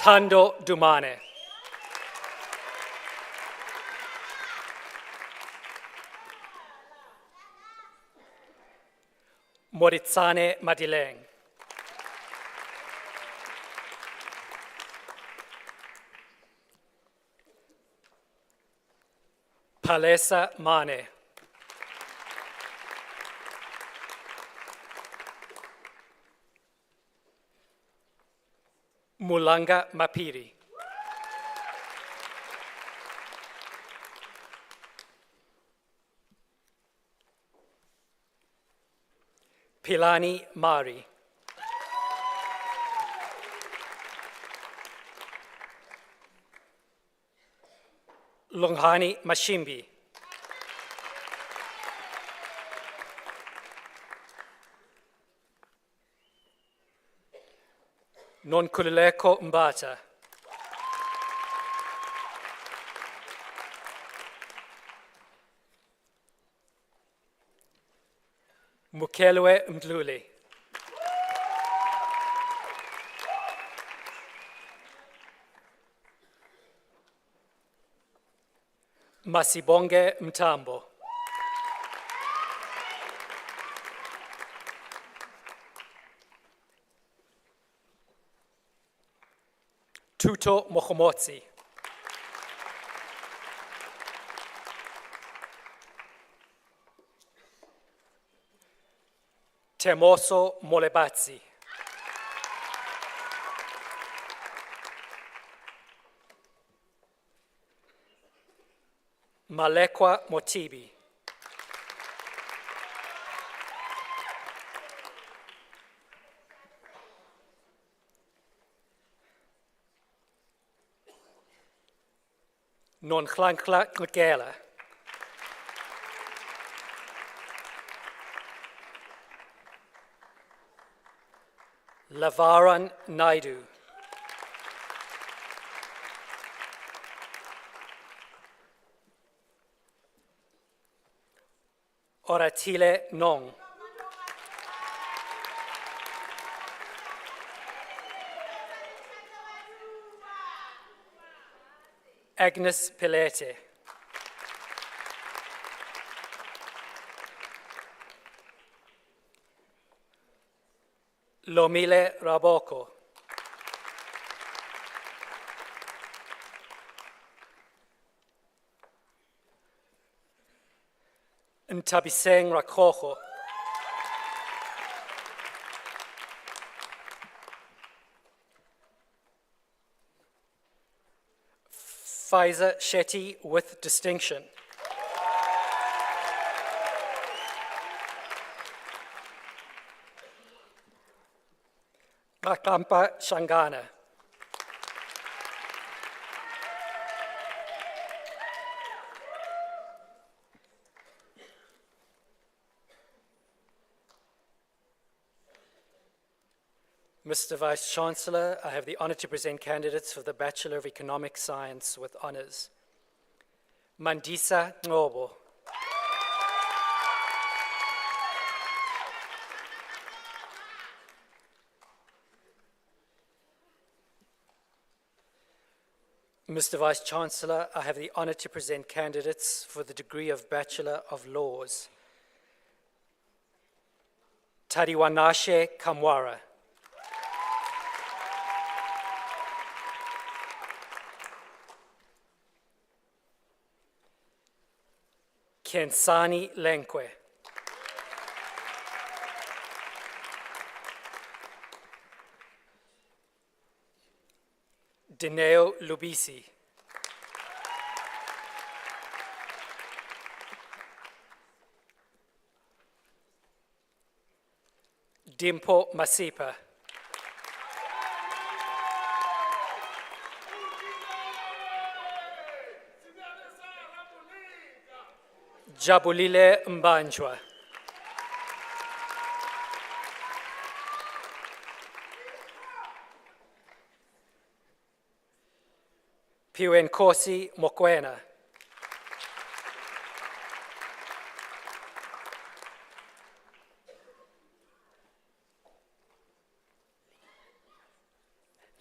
Thando Dumane. Moritsane Madileng. Palesa Mane. Mulanga Mapiri. Pilani Mari. Lunghani Mashimbi. Nonkululeko Mbata. Mukelwe Mdluli. Masibonge Mtambo. Tuto Mokhomotsi. Temoso Molebatsi. Malekwa Motibi. Non-Klankla Ngela. Lavaran Naidu. Oratile Nong. Agnes Pilete. Lomile Raboko. Ntabiseng Rakoko. Pfizer Shetty with distinction. Makampa Shangana. Mr. Vice-Chancellor, I have the honor to present candidates for the Bachelor of Economic Science with honors. Mandisa Ngobo. Mr. Vice-Chancellor, I have the honor to present candidates for the degree of Bachelor of Laws. Tariwanashe Kamwara. Kensani Lenkwe. Dineo Lubisi. Dimpo Masipa. Jabulile Mbanjwa. Piwenkosi Mokwena.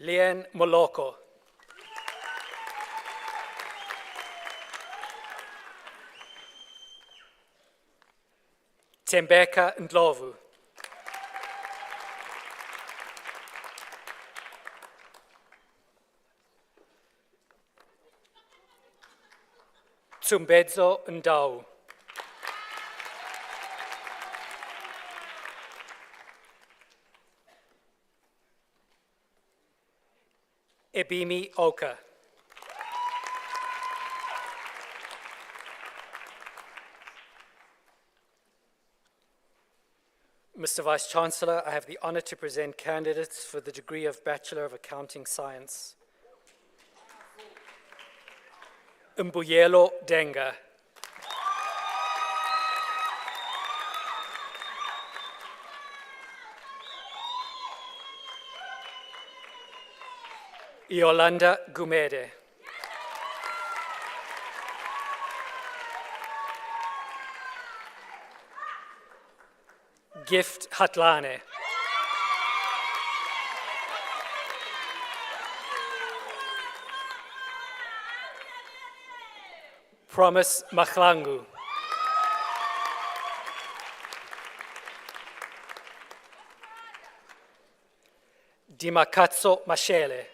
Lian Moloko. Tembeka Ndlovu. Tsumbedzo Ndau. Ebimi Oka. Mr. Vice-Chancellor, I have the honor to present candidates for the degree of Bachelor of Accounting Science. Mbuyelo Denga. Yolanda Gumede. Gift Hatlane. Promise Mahlangu. Dimakatso Mashele.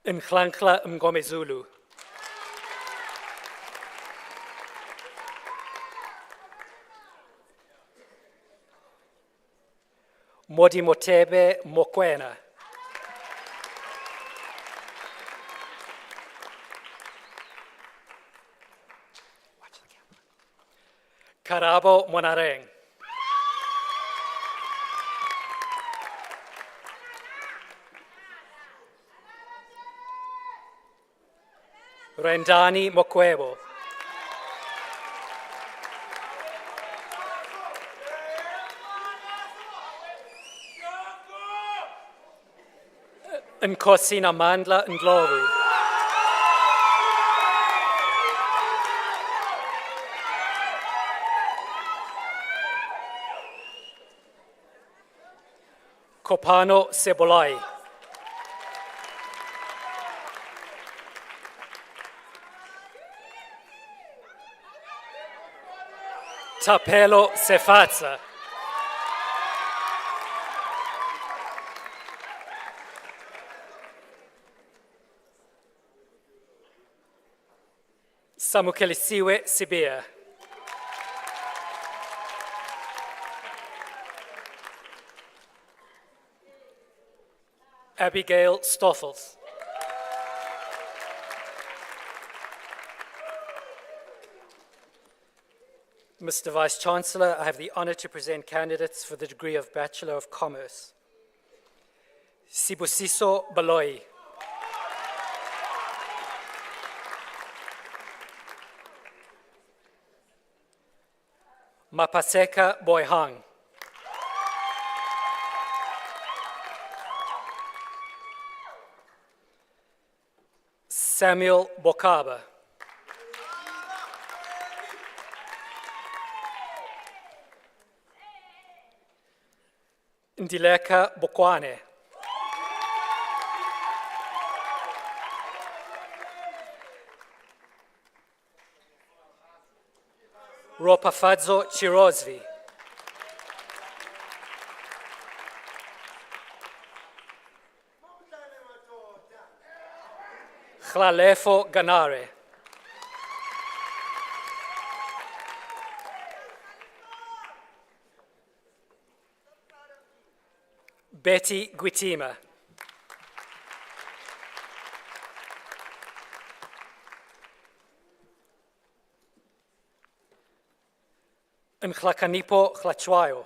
Nhlankla Mngomezulu. Modi Motebe Mokwena. Karabo Monareng. Rendani Mokwebo. Nkosina Mandla Ndlovu. Kopano Sebolai. Tapelo Sefatsa. Samukelisiwe Sibia. Abigail Stoffels. Mr. Vice-Chancellor, I have the honor to present candidates for the degree of Bachelor of Commerce. Sibusiso Baloi. Mapaseka Boyhang. Samuel Bokaba. Ndileka Bokwane. Ropafadzo Chirozvi. Khlalefo Ganare. Betty Guitima. Nhlakanipo Hlachwayo.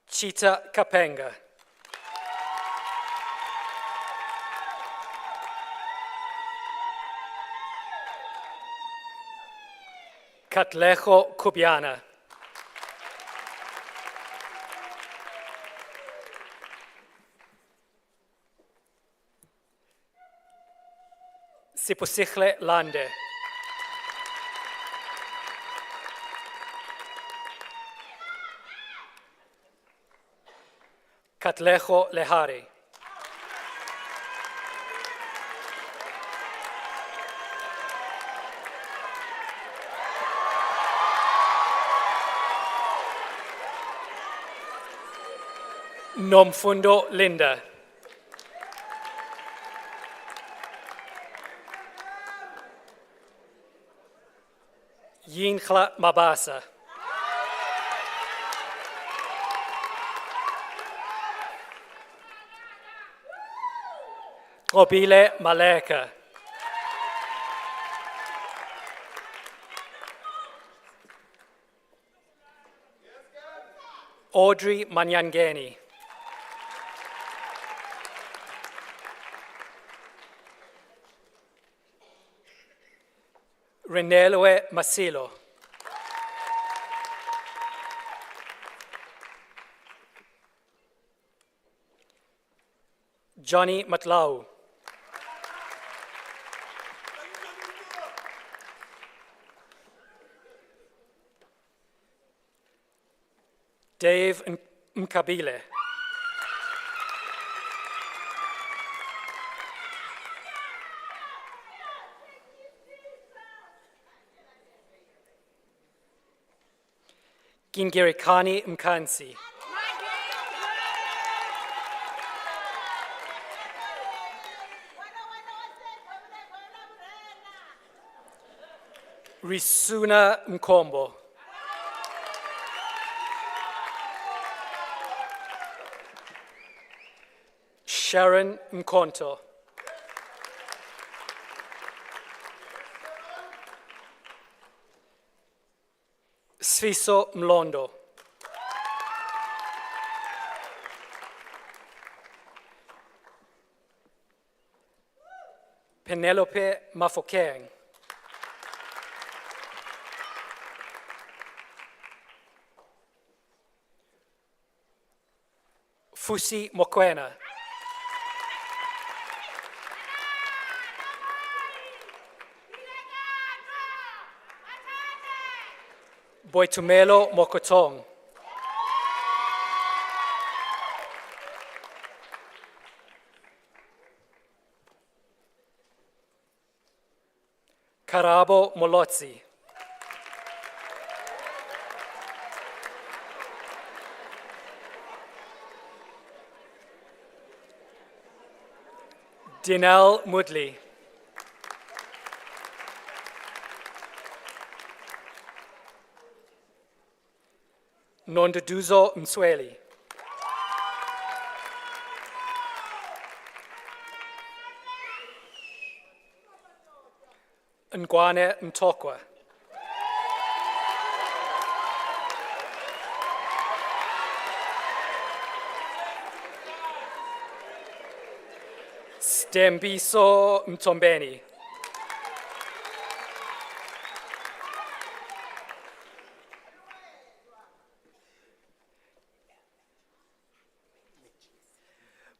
Chita Kapenga. Katlejo Kubiana. Sipusihle Lande. Katlejo Lehari. Nomfundo Linda. Yinchla Mabasa. Obile Maleka. Audrey Manyangeni. Renelwe Masilo. Johnny Matlau. Dave Mkabile. Gingirikani Mkansi. Risuna Mkombo. Sharon Mkonto. Sfiso Mlondo. Penelope Mafokeng. Fusi Mokwena. Boitumelo Mokotong. Karabo Molotsi. Dinelle Mudley. Nonduduzo Msweli. Ngwane Mtokwa. Stembiso Mtombeni.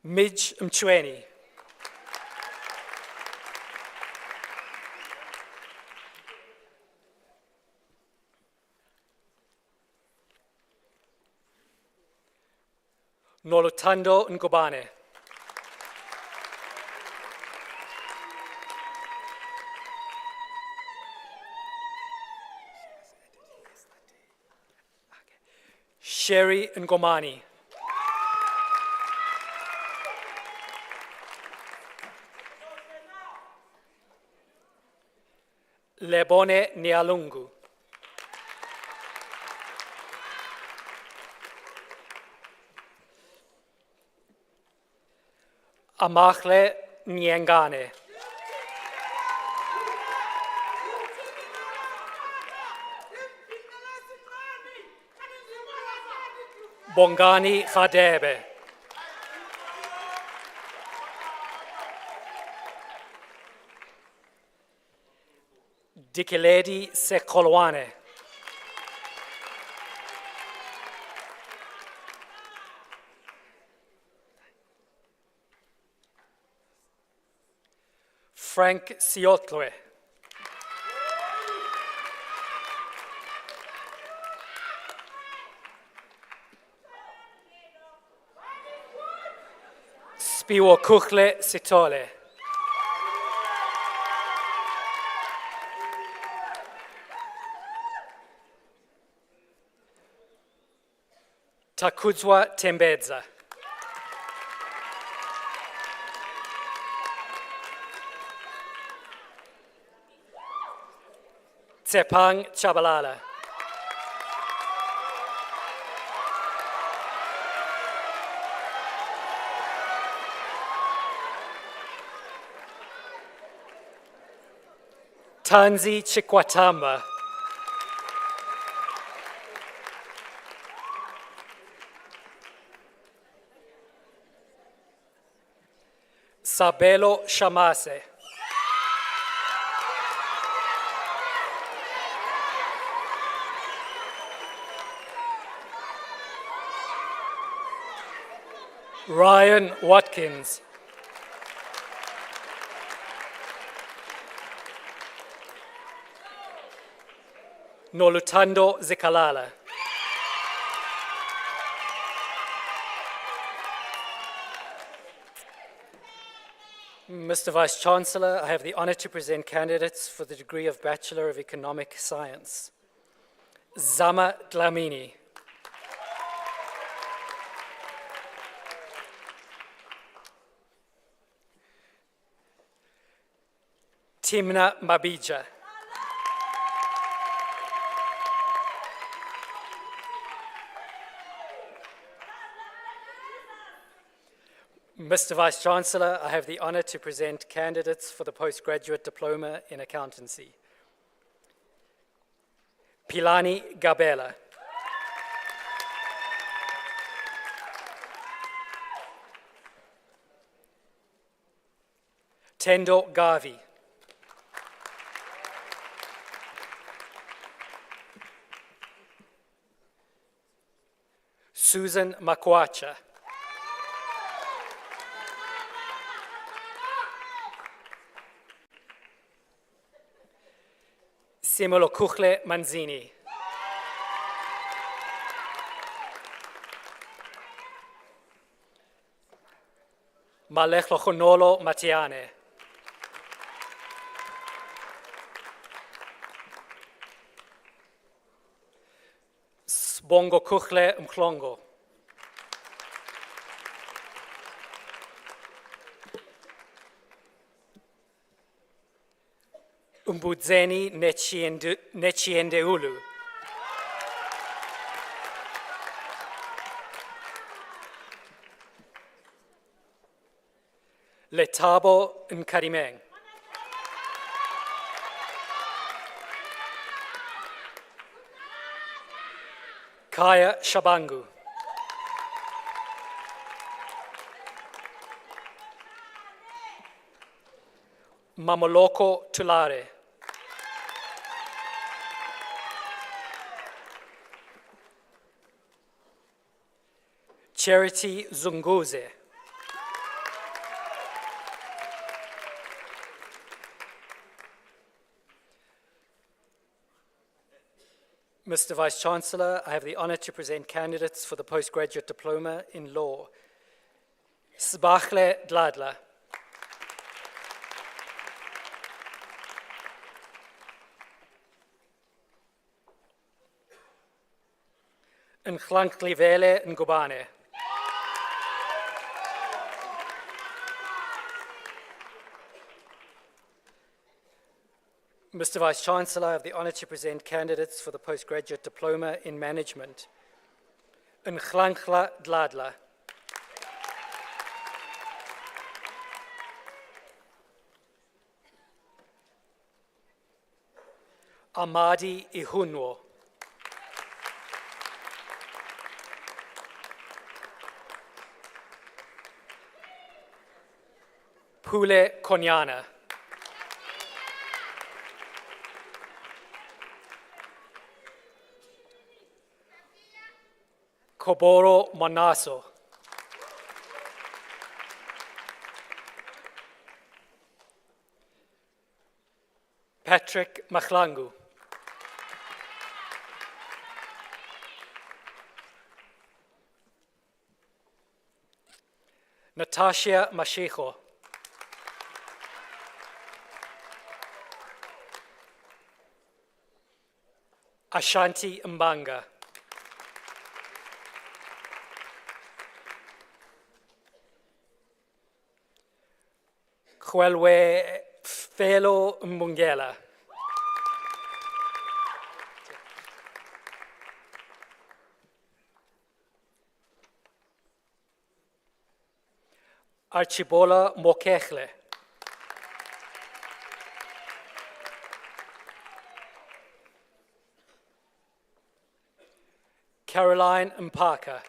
Midge Mchweni. Nolotando Ngubane. Sherry Ngomani. Lebone Nialungu. Amakle Nyengane. Bongani Khadebe. Dikiledi Sekolwane. Frank Siotlwe. Spiwo Kuchle Sitole. Takudzwa Tembedza. Tsepang Chabalala. Tanzi Chikwatamba. Sabelo Shamase. Ryan Watkins. Nolutando Zikalala. Mr. Vice Chancellor, I have the honor to present candidates for the degree of Bachelor of Economic Science. Zama Dlamini. Timna Mabija. Mr. Vice Chancellor, I have the honor to present candidates for the postgraduate diploma in accountancy. Pilani Gabela. Tendo Gavi. Susan Makwacha. Simolo Kuchle Manzini. Malechlo Khonolo Matiane. Sbongo Kuchle Mklongo. Umbudzeni Nechiendeulu. Letabo Nkarimeng. Kaya Shabangu. Mamoloko Tulare. Charity Zunguze. Mr. Vice Chancellor, I have the honor to present candidates for the postgraduate diploma in law. Sbachle Dladla. Nklanklivele Ngubane. Mr. Vice Chancellor, I have the honor to present candidates for the postgraduate diploma in management. Nklankhla Dladla. Amadi Ihunwo. Pule Konyana. Koboro Manaso. Patrick Mahlangu. Natasha Mashiko. Ashanti Mbanga. Kwelwe Felo Mungela. Archibola Mokechle. Caroline Mpaka.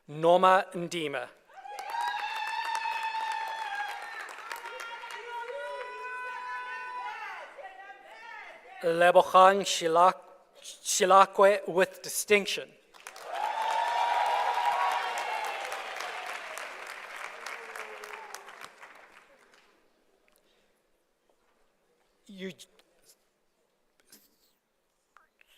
Norma Ndima. Lebochang Shilakwe with distinction.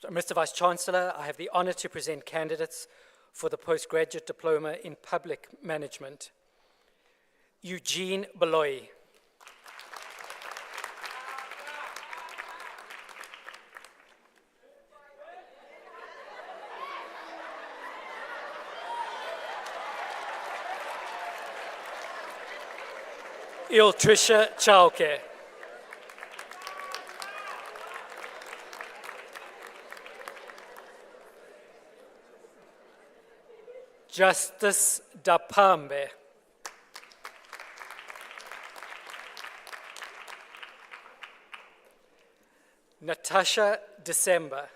Mr. Vice Chancellor, I have the honor to present candidates for the postgraduate diploma in public management. Eugene Beloy. Iltrisha Chauke. Justice Dapambe. Natasha December.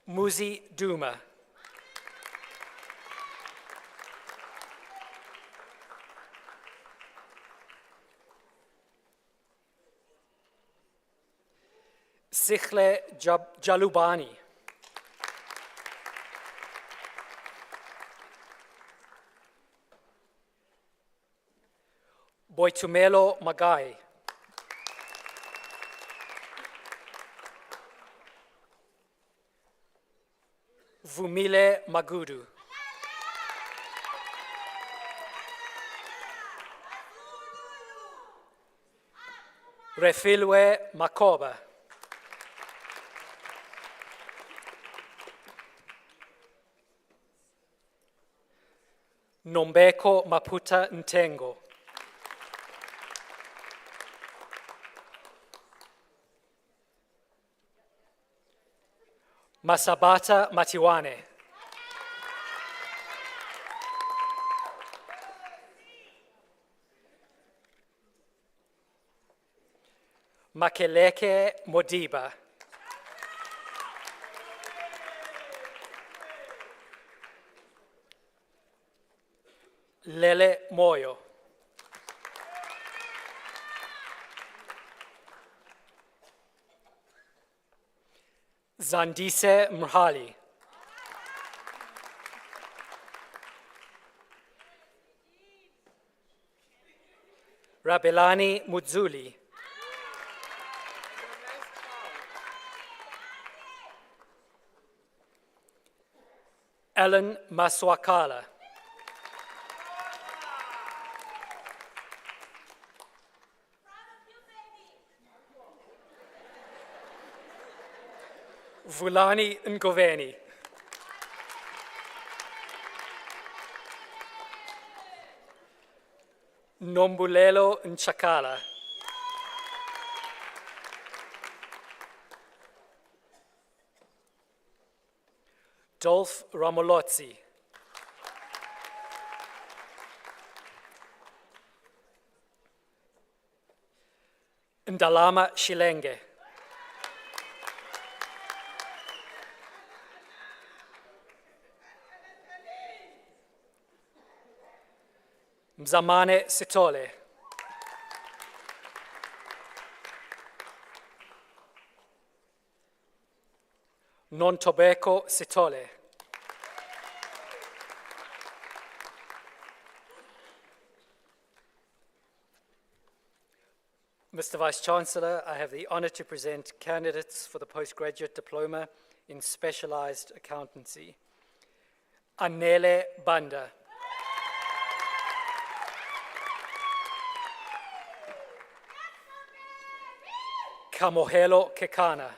Muzi Duma. Sikhle Jalubani. Boitumelo Magai. Vumile Magudu. Refilwe Makoba. Nombeko Maputa Ntengo. Masabata Matiwane. Makeleke Modiba. Lele Moyo. Zandise Mrhali. Rabelani Mudzuli. Ellen Maswakala. Vulani Ngoveni. Nombulelo Nchakala. Dolph Ramolozzi. Ndalama Shilenge. Mzamane Sitole. Nontobeko Sitole. Mr. Vice-Chancellor, I have the honor to present candidates for the postgraduate diploma in specialized accountancy. Anele Banda. Kamohelo Kekana.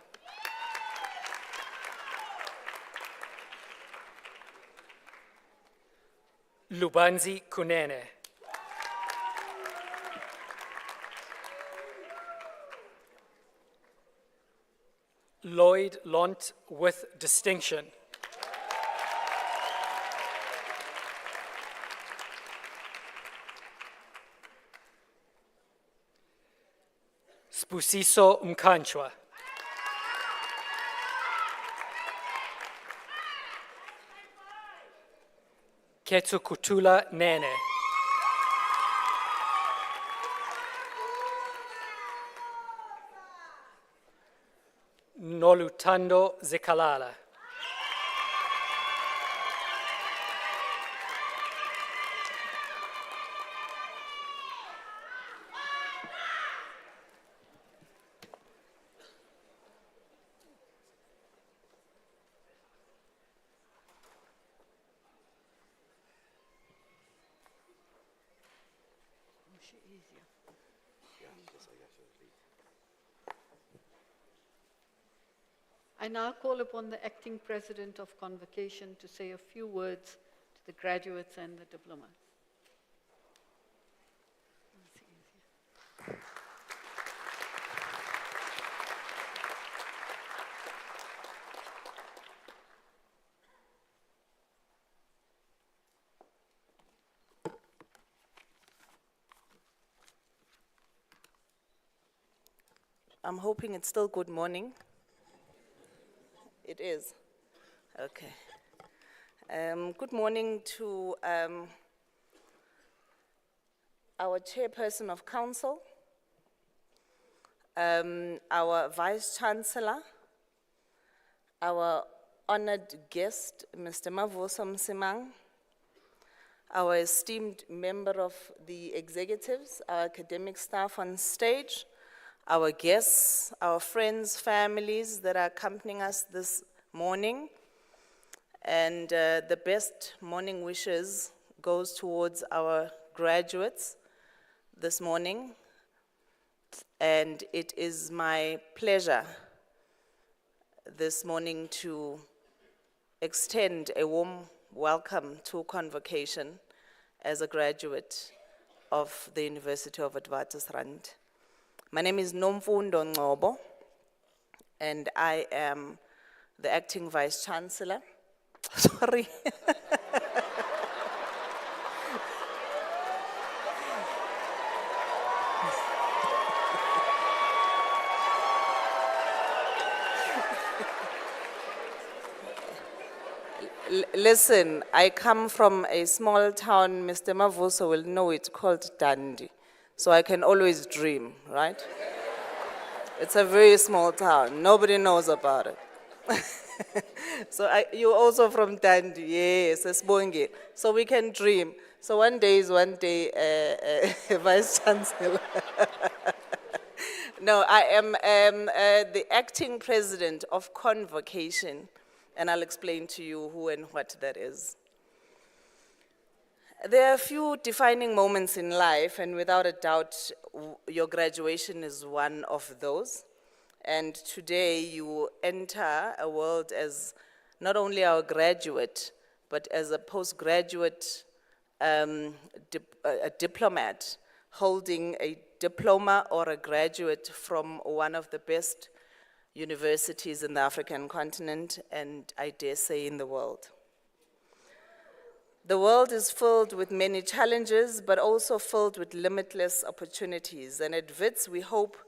Lubanzi Kunene. Lloyd Lont with distinction. Spusiso Mkanchwa. Ketsu Kutula Nene. Nolutando Zikalala. I now call upon the acting president of convocation to say a few words to the graduates and the diplomas. I'm hoping it's still good morning. It is. Okay. Good morning to our chairperson of council, our vice chancellor, our honored guest, Mr. Mavuso Msimang, our esteemed member of the executives, our academic staff on stage, our guests, our friends, families that are accompanying us this morning, and the best morning wishes goes towards our graduates this morning. And it is my pleasure this morning to extend a warm welcome to convocation as a graduate of the University of Witwatersrand. My name is Nomfundo Ngcobo, and I am the acting vice chancellor. Sorry. Listen, I come from a small town, Mr. Mavuso will know it, called Dandi. So I can always dream, right? It's a very small town. Nobody knows about it. So you're also from Dandi, yes, Esbongi. So we can dream. So one day is one day, Vice Chancellor. No, I am the acting president of convocation, and I'll explain to you who and what that is. There are a few defining moments in life, and without a doubt, your graduation is one of those. And today you enter a world as not only our graduate, but as a postgraduate a diplomat holding a diploma or a graduate from one of the best universities in the African continent, and I dare say in the world. The world is filled with many challenges, but also filled with limitless opportunities. And at WITS, we hope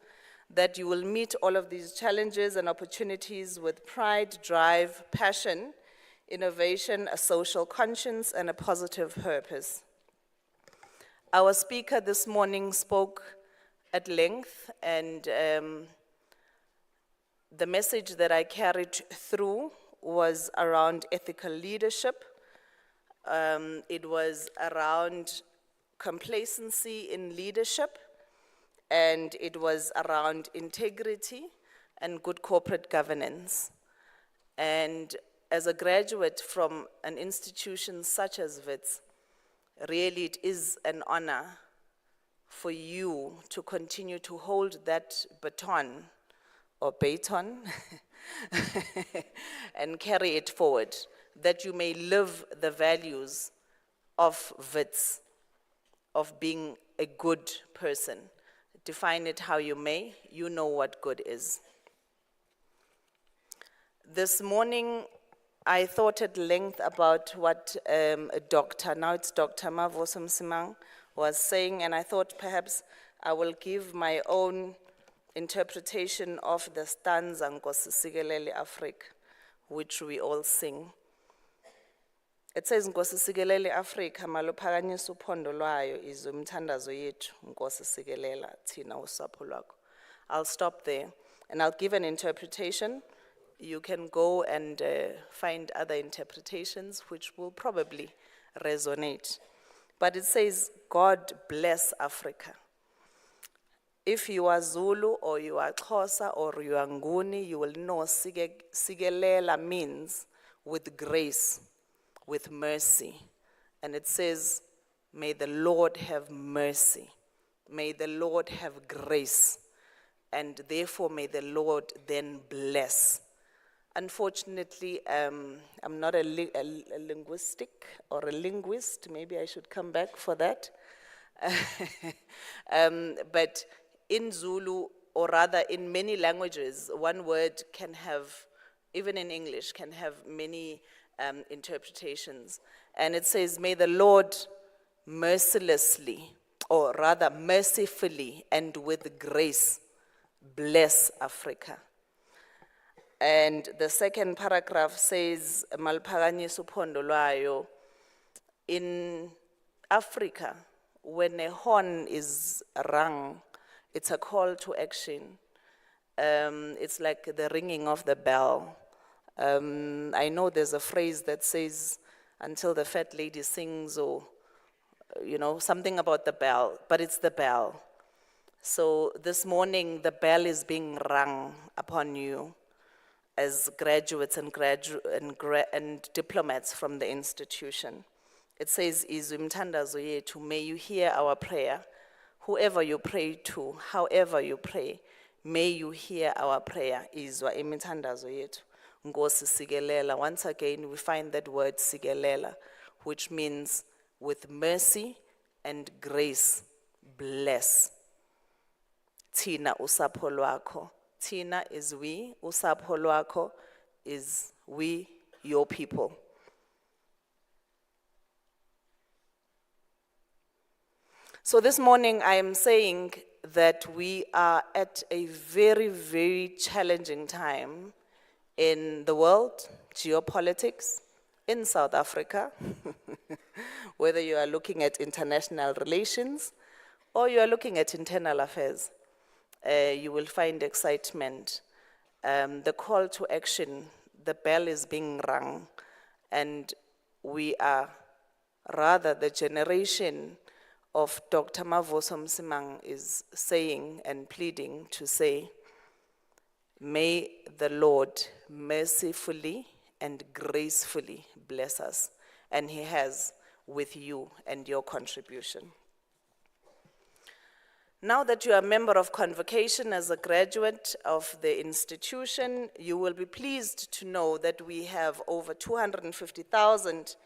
that you will meet all of these challenges and opportunities with pride, drive, passion, innovation, a social conscience, and a positive purpose. Our speaker this morning spoke at length, and The message that I carried through was around ethical leadership. It was around complacency in leadership, and it was around integrity and good corporate governance. And as a graduate from an institution such as WITS, really it is an honor for you to continue to hold that baton or baton and carry it forward, that you may live the values of WITS, of being a good person. Define it how you may, you know what good is. This morning, I thought at length about what now it's Dr. Mavoso Msimang was saying, and I thought perhaps I will give my own interpretation of the stanza Nkosi Sikelele Afrika, which we all sing. It says, Nkosi Sikelele Afrika, maluphakanyisa uphondo lwayo, izwe imithandazo yethu, Nkosi Sikelela, thina usapho lwakho. I'll stop there, and I'll give an interpretation. You can go and find other interpretations which will probably resonate. But it says, God bless Africa. If you are Zulu or you are Xhosa or you are Nguni, you will know Sigelela means with grace, with mercy. And it says, may the Lord have mercy. May the Lord have grace. And therefore may the Lord then bless. Unfortunately, I'm not a linguistic or a linguist. Maybe I should come back for that. But in Zulu, or rather in many languages, one word can have, even in English, can have many interpretations. And it says, may the Lord mercilessly, or rather mercifully and with grace, bless Africa. And the second paragraph says, maluphakanyisa uphondo lwayo. In Africa, when a horn is rung, it's a call to action. It's like the ringing of the bell. I know there's a phrase that says, until the fat lady sings, or, you know, something about the bell, but it's the bell. So this morning, the bell is being rung upon you as graduates and diplomats from the institution. It says, izwi imithandazo yethu, may you hear our prayer. Whoever you pray to, however you pray, may you hear our prayer. Izwa imithandazo yethu, Nkosi Sikelela. Once again, we find that word Sikelela, which means with mercy and grace, bless. Thina usapho lwakho. Thina is we, usapho lwakho is we, your people. So this morning I am saying that we are at a very, very challenging time in the world, geopolitics, in South Africa, whether you are looking at international relations or you are looking at internal affairs. You will find excitement. The call to action, the bell is being rung, and we are rather the generation of Dr. Mavoso Msimang is saying and pleading to say, may the Lord mercifully and gracefully bless us, and He has with you and your contribution. Now that you are a member of Convocation as a graduate of the institution, you will be pleased to know that we have over 250,000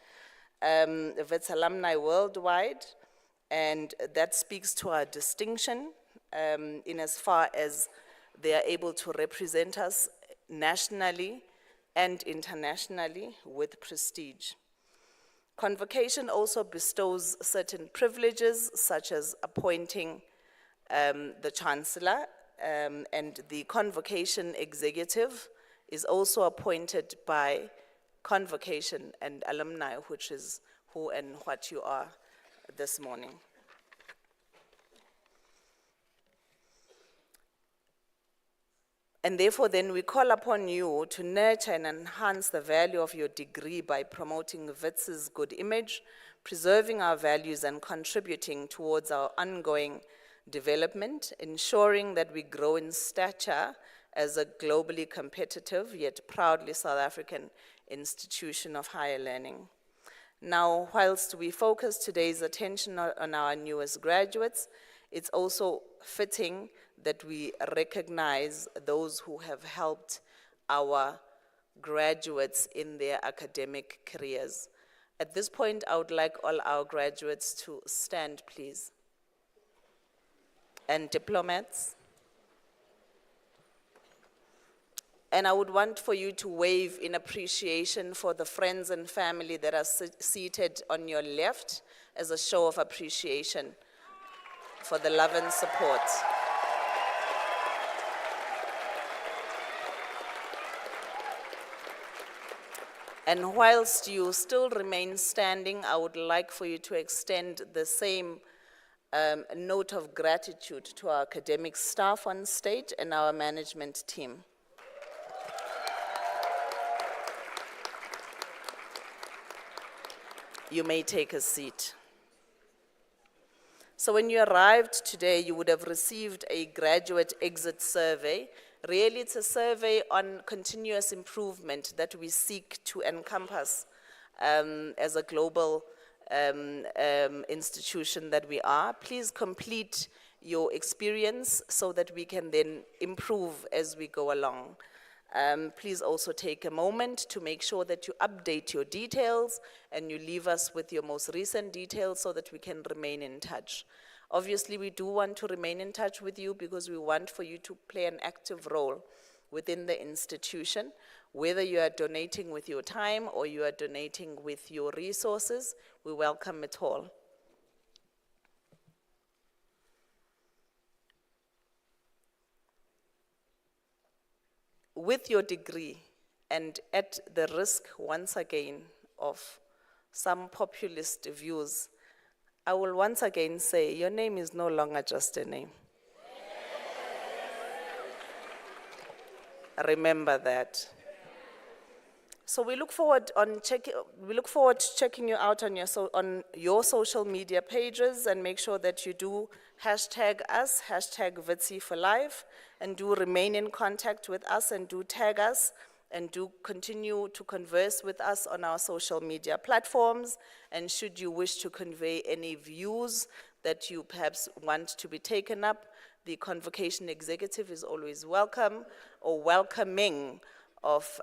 WITS alumni worldwide, and that speaks to our distinction in as far as they are able to represent us nationally and internationally with prestige. Convocation also bestows certain privileges, such as appointing the Chancellor, and the Convocation Executive is also appointed by Convocation and alumni, which is who and what you are this morning. And therefore, then we call upon you to nurture and enhance the value of your degree by promoting WITS's good image, preserving our values and contributing towards our ongoing development, ensuring that we grow in stature as a globally competitive yet proudly South African institution of higher learning. Now, whilst we focus today's attention on our newest graduates, it's also fitting that we recognize those who have helped our graduates in their academic careers. At this point, I would like all our graduates to stand, please. And diplomats. And I would want for you to wave in appreciation for the friends and family that are seated on your left as a show of appreciation for the love and support. And whilst you still remain standing, I would like for you to extend the same note of gratitude to our academic staff on stage and our management team. You may take a seat. So when you arrived today, you would have received a graduate exit survey. Really, it's a survey on continuous improvement that we seek to encompass as a global institution that we are. Please complete your experience so that we can then improve as we go along. Please also take a moment to make sure that you update your details and you leave us with your most recent details so that we can remain in touch. Obviously, we do want to remain in touch with you because we want for you to play an active role within the institution, whether you are donating with your time or you are donating with your resources. We welcome it all. With your degree, and at the risk once again of some populist views, I will once again say your name is no longer just a name. Remember that. So we look forward to checking you out on your social media pages, and make sure that you do hashtag us, hashtag Witsi for life, and do remain in contact with us, and do tag us, and do continue to converse with us on our social media platforms. And should you wish to convey any views that you perhaps want to be taken up, the convocation executive is always welcome or welcoming of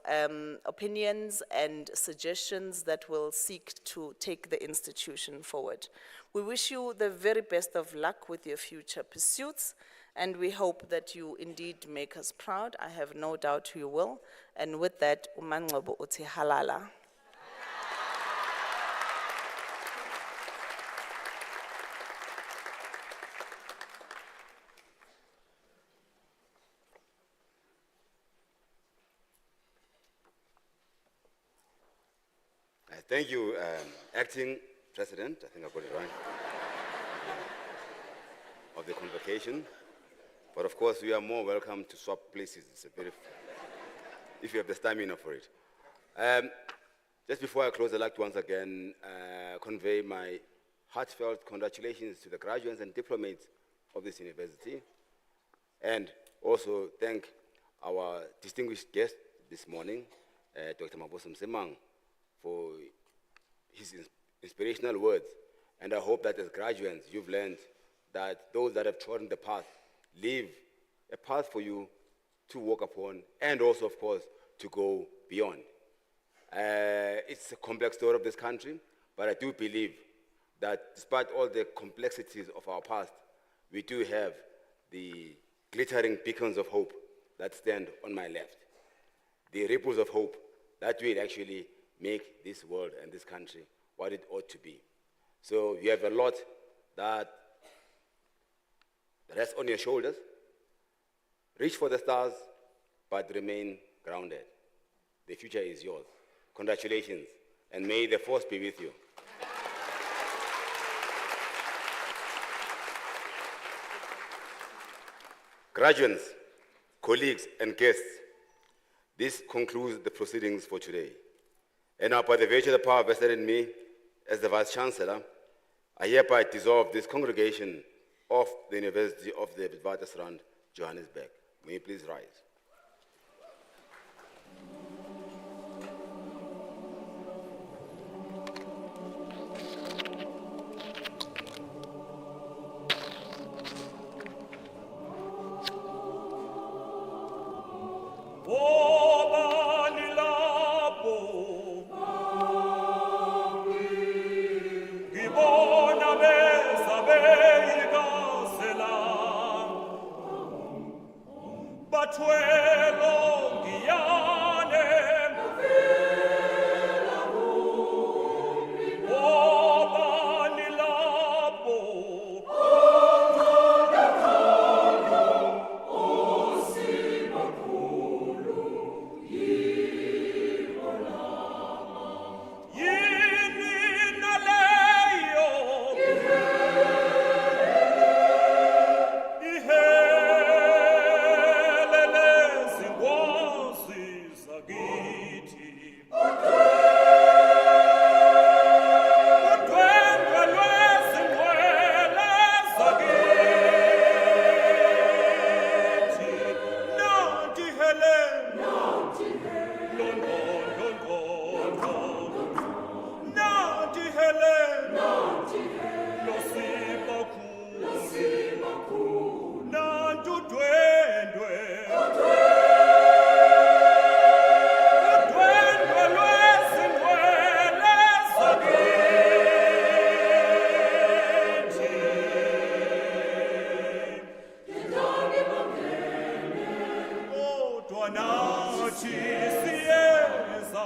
opinions and suggestions that will seek to take the institution forward. We wish you the very best of luck with your future pursuits, and we hope that you indeed make us proud. I have no doubt you will. And with that, uMangcobo uthi halala. Thank you, Acting President, I think I got it right, of the convocation. But of course, we are more welcome to swap places. It's a very, if you have the stamina for it. Just before I close, I'd like to once again convey my heartfelt congratulations to the graduates and diplomats of this university, and also thank our distinguished guest this morning, Dr. Mabuso Msimang, for his inspirational words. And I hope that as graduates, you've learned that those that have trodden the path leave a path for you to walk upon, and also, of course, to go beyond. It's a complex story of this country, but I do believe that despite all the complexities of our past, we do have the glittering beacons of hope that stand on my left. The ripples of hope that will actually make this world and this country what it ought to be. So you have a lot that rests on your shoulders. Reach for the stars, but remain grounded. The future is yours. Congratulations, and may the force be with you. Graduates, colleagues, and guests, this concludes the proceedings for today. And now, by the virtue of the power vested in me as the Vice-Chancellor, I hereby dissolve this congregation of the University of the Witwatersrand, Johannesburg. May you please rise. Nachi sieza